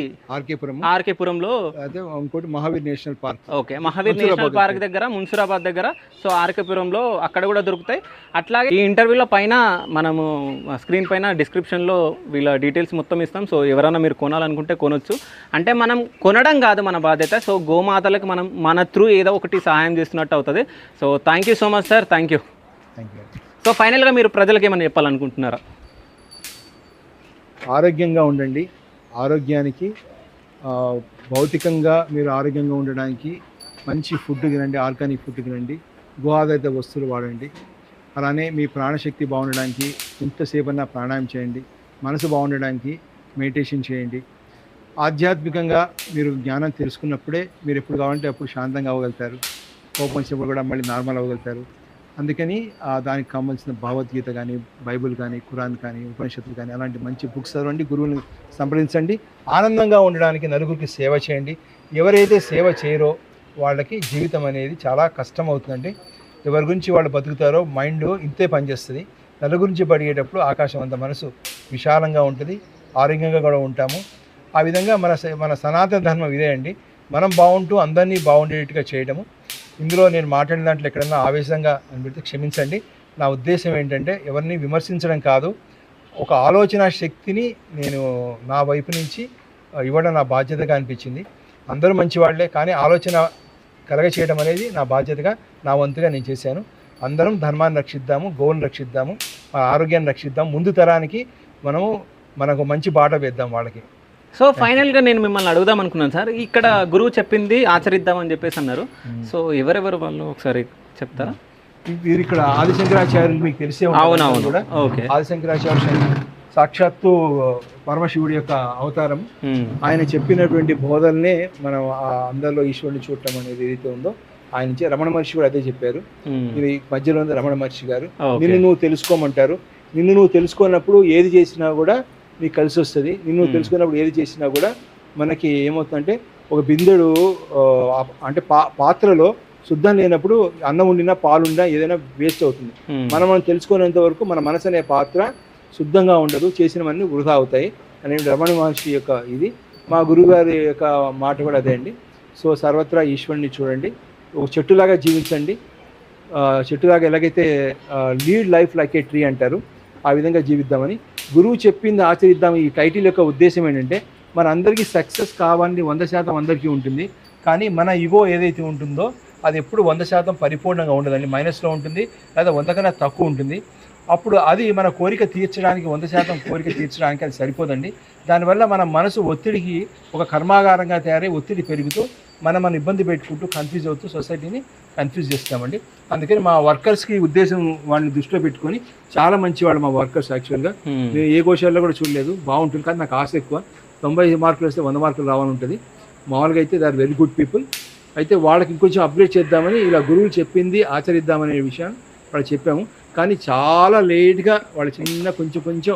ఆర్కేపురంలో, ఇంకోటి Mahavir national park. Okay. Mahavir national park దగ్గర, మున్సిరాబాద్ దగ్గర. సో ఆర్కేపురంలో అక్కడ కూడా దొరుకుతాయి. అట్లాగే ఈ ఇంటర్వ్యూలో పైన మనము స్క్రీన్ పైన డిస్క్రిప్షన్లో వీళ్ళ డీటెయిల్స్ మొత్తం ఇస్తాం. సో ఎవరైనా మీరు కొనాలనుకుంటే కొనొచ్చు. అంటే మనం కొనడం కాదు మన బాధ్యత. సో గోమాతలకు మనం మన త్రూ ఏదో ఒకటి సహాయం చేస్తున్నట్టు అవుతుంది. So thank you so much sir, thank you. So ఫైనల్గా మీరు ప్రజలకు ఏమైనా చెప్పాలనుకుంటున్నారా? ఆరోగ్యంగా ఉండండి. ఆరోగ్యానికి భౌతికంగా మీరు ఆరోగ్యంగా ఉండడానికి మంచి ఫుడ్ తినండి, ఆర్గానిక్ ఫుడ్ తినండి, గో ఆధారిత వస్తువులు వాడండి. అలానే మీ ప్రాణశక్తి బాగుండడానికి ఎంతసేపన్నా ప్రాణాయామం చేయండి. మనసు బాగుండడానికి మెడిటేషన్ చేయండి. ఆధ్యాత్మికంగా మీరు జ్ఞానం తెలుసుకున్నప్పుడే మీరు ఎప్పుడు కావాలంటే అప్పుడు శాంతంగా అవ్వగలుగుతారు. కోపం వచ్చినప్పుడు కూడా మళ్ళీ నార్మల్ అవ్వగలుగుతారు. అందుకని దానికి కావాల్సిన భగవద్గీత కానీ, బైబుల్ కానీ, ఖురాన్ కానీ, ఉపనిషత్తులు కానీ అలాంటి మంచి బుక్స్ చదవండి, గురువుని సంప్రదించండి. ఆనందంగా ఉండడానికి నలుగురికి సేవ చేయండి. ఎవరైతే సేవ చేయరో వాళ్ళకి జీవితం అనేది చాలా కష్టం అవుతుందండి. ఎవరి గురించి వాళ్ళు బతుకుతారో మైండ్ ఇంతే పనిచేస్తుంది. నలుగురించి పడిగేటప్పుడు ఆకాశం అంత మనసు విశాలంగా ఉంటుంది, ఆరోగ్యంగా కూడా ఉంటాము. ఆ విధంగా మన సనాతన ధర్మం ఇదే అండి. మనం బాగుంటూ అందరినీ బాగుండేట్టుగా చేయడము. ఇందులో నేను మాట్లాడిన దాంట్లో ఎక్కడన్నా ఆవేశంగా అనిపిస్తే క్షమించండి. నా ఉద్దేశం ఏంటంటే ఎవరిని విమర్శించడం కాదు, ఒక ఆలోచన శక్తిని నేను నా వైపు నుంచి ఇవ్వడం నా బాధ్యతగా అనిపించింది. అందరూ మంచివాళ్లే, కానీ ఆలోచన కలగ చేయడం అనేది నా బాధ్యతగా, నా వంతుగా నేను చేశాను. అందరం ధర్మాన్ని రక్షిద్దాము, గోవును రక్షిద్దాము, మన ఆరోగ్యాన్ని రక్షిద్దాం, ముందు తరానికి మనకు మంచి బాట వేద్దాం వాళ్ళకి. సో ఫైనల్గా నేను మిమ్మల్ని అడుగుదాం అనుకున్నాను సార్, ఇక్కడ గురువు చెప్పింది ఆచరిద్దామని చెప్పేసి అన్నారు. సో ఎవరెవరు వాళ్ళు ఒకసారి చెప్తారా? వీరు ఇక్కడ ఆదిశంకరాచార్యులు మీకు తెలిసే అవునవును కూడా. ఆదిశంకరాచార్య సాక్షాత్తు పరమశివుడి యొక్క అవతారం. ఆయన చెప్పినటువంటి బోధల్నే మనం అందరిలో ఈశ్వరుని చూడటం అనేది ఏదైతే ఉందో ఆయన నుంచి రమణ మహర్షి కూడా అదే చెప్పారు. ఇది మధ్యలో ఉంది రమణ మహర్షి గారు. నిన్ను నువ్వు తెలుసుకోమంటారు. నిన్ను నువ్వు తెలుసుకున్నప్పుడు ఏది చేసినా కూడా నీకు కలిసి వస్తుంది. నిన్ను నువ్వు తెలుసుకున్నప్పుడు ఏది చేసినా కూడా మనకి ఏమవుతుందంటే, ఒక బిందెడు అంటే పాత్రలో శుద్ధం లేనప్పుడు అన్నం ఉండినా పాలుండినా ఏదైనా వేస్ట్ అవుతుంది. మనం తెలుసుకునేంత వరకు మన మనసు అనే పాత్ర శుద్ధంగా ఉండదు, చేసినవన్నీ వృధా అవుతాయి అనేది రమణ మహర్షి యొక్క ఇది. మా గురువుగారి యొక్క మాట కూడా అదే అండి. సో సర్వత్రా ఈశ్వరుని చూడండి, ఒక చెట్టులాగా జీవించండి. చెట్టులాగా ఎలాగైతే లీడ్ లైఫ్ లైక్ ఏ ట్రీ అంటారు, ఆ విధంగా జీవిద్దామని గురువు చెప్పింది ఆచరిద్దాం. ఈ టైటిల్ యొక్క ఉద్దేశం ఏంటంటే, మన అందరికీ సక్సెస్ కావాలని 100% అందరికీ ఉంటుంది, కానీ మన ఇగో ఏదైతే ఉంటుందో అది ఎప్పుడు 100% పరిపూర్ణంగా ఉండదండి. మైనస్లో ఉంటుంది, లేదా 100 కన్నా తక్కువ ఉంటుంది. అప్పుడు అది మన కోరిక తీర్చడానికి 100% కోరిక తీర్చడానికి అది సరిపోదండి. దానివల్ల మన మనసు ఒత్తిడికి ఒక కర్మాగారంగా తయారై ఒత్తిడి పెరుగుతూ మనం ఇబ్బంది పెట్టుకుంటూ కన్ఫ్యూజ్ అవుతూ సొసైటీని కన్ఫ్యూజ్ చేస్తామండి. అందుకని మా వర్కర్స్కి ఉద్దేశం వాళ్ళని దృష్టిలో పెట్టుకొని, చాలా మంచి వాళ్ళు మా వర్కర్స్. యాక్చువల్గా నేను ఏ గోశాలలో కూడా చూడలేదు, బాగుంటుంది. కానీ నాకు ఆశ ఎక్కువ, 90 మార్కులు వస్తే 100 మార్కులు రావాలని ఉంటుంది. మామూలుగా అయితే they are very good people. అయితే వాళ్ళకి ఇంకొంచెం అప్గ్రేడ్ చేద్దామని ఇలా గురువులు చెప్పింది ఆచరిద్దామనే విషయాన్ని వాళ్ళు చెప్పాము. కానీ చాలా లేట్గా వాళ్ళు చిన్న కొంచెం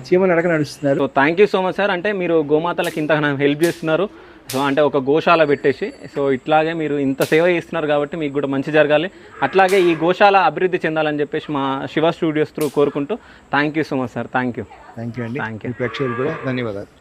చీమని అడగ నడుస్తున్నారు. So thank you so much sir. అంటే మీరు గోమాతలకు ఇంత హెల్ప్ చేస్తున్నారు. సో అంటే ఒక గోశాల పెట్టేసి, సో ఇట్లాగే మీరు ఇంత సేవ చేస్తున్నారు కాబట్టి మీకు కూడా మంచి జరగాలి, అట్లాగే ఈ గోశాల అభివృద్ధి చెందాలని చెప్పేసి మా శివ స్టూడియోస్ త్రూ కోరుకుంటూ thank you so much sir. Thank you అండి. Thank you. ప్రేక్షకులు కూడా ధన్యవాదాలు.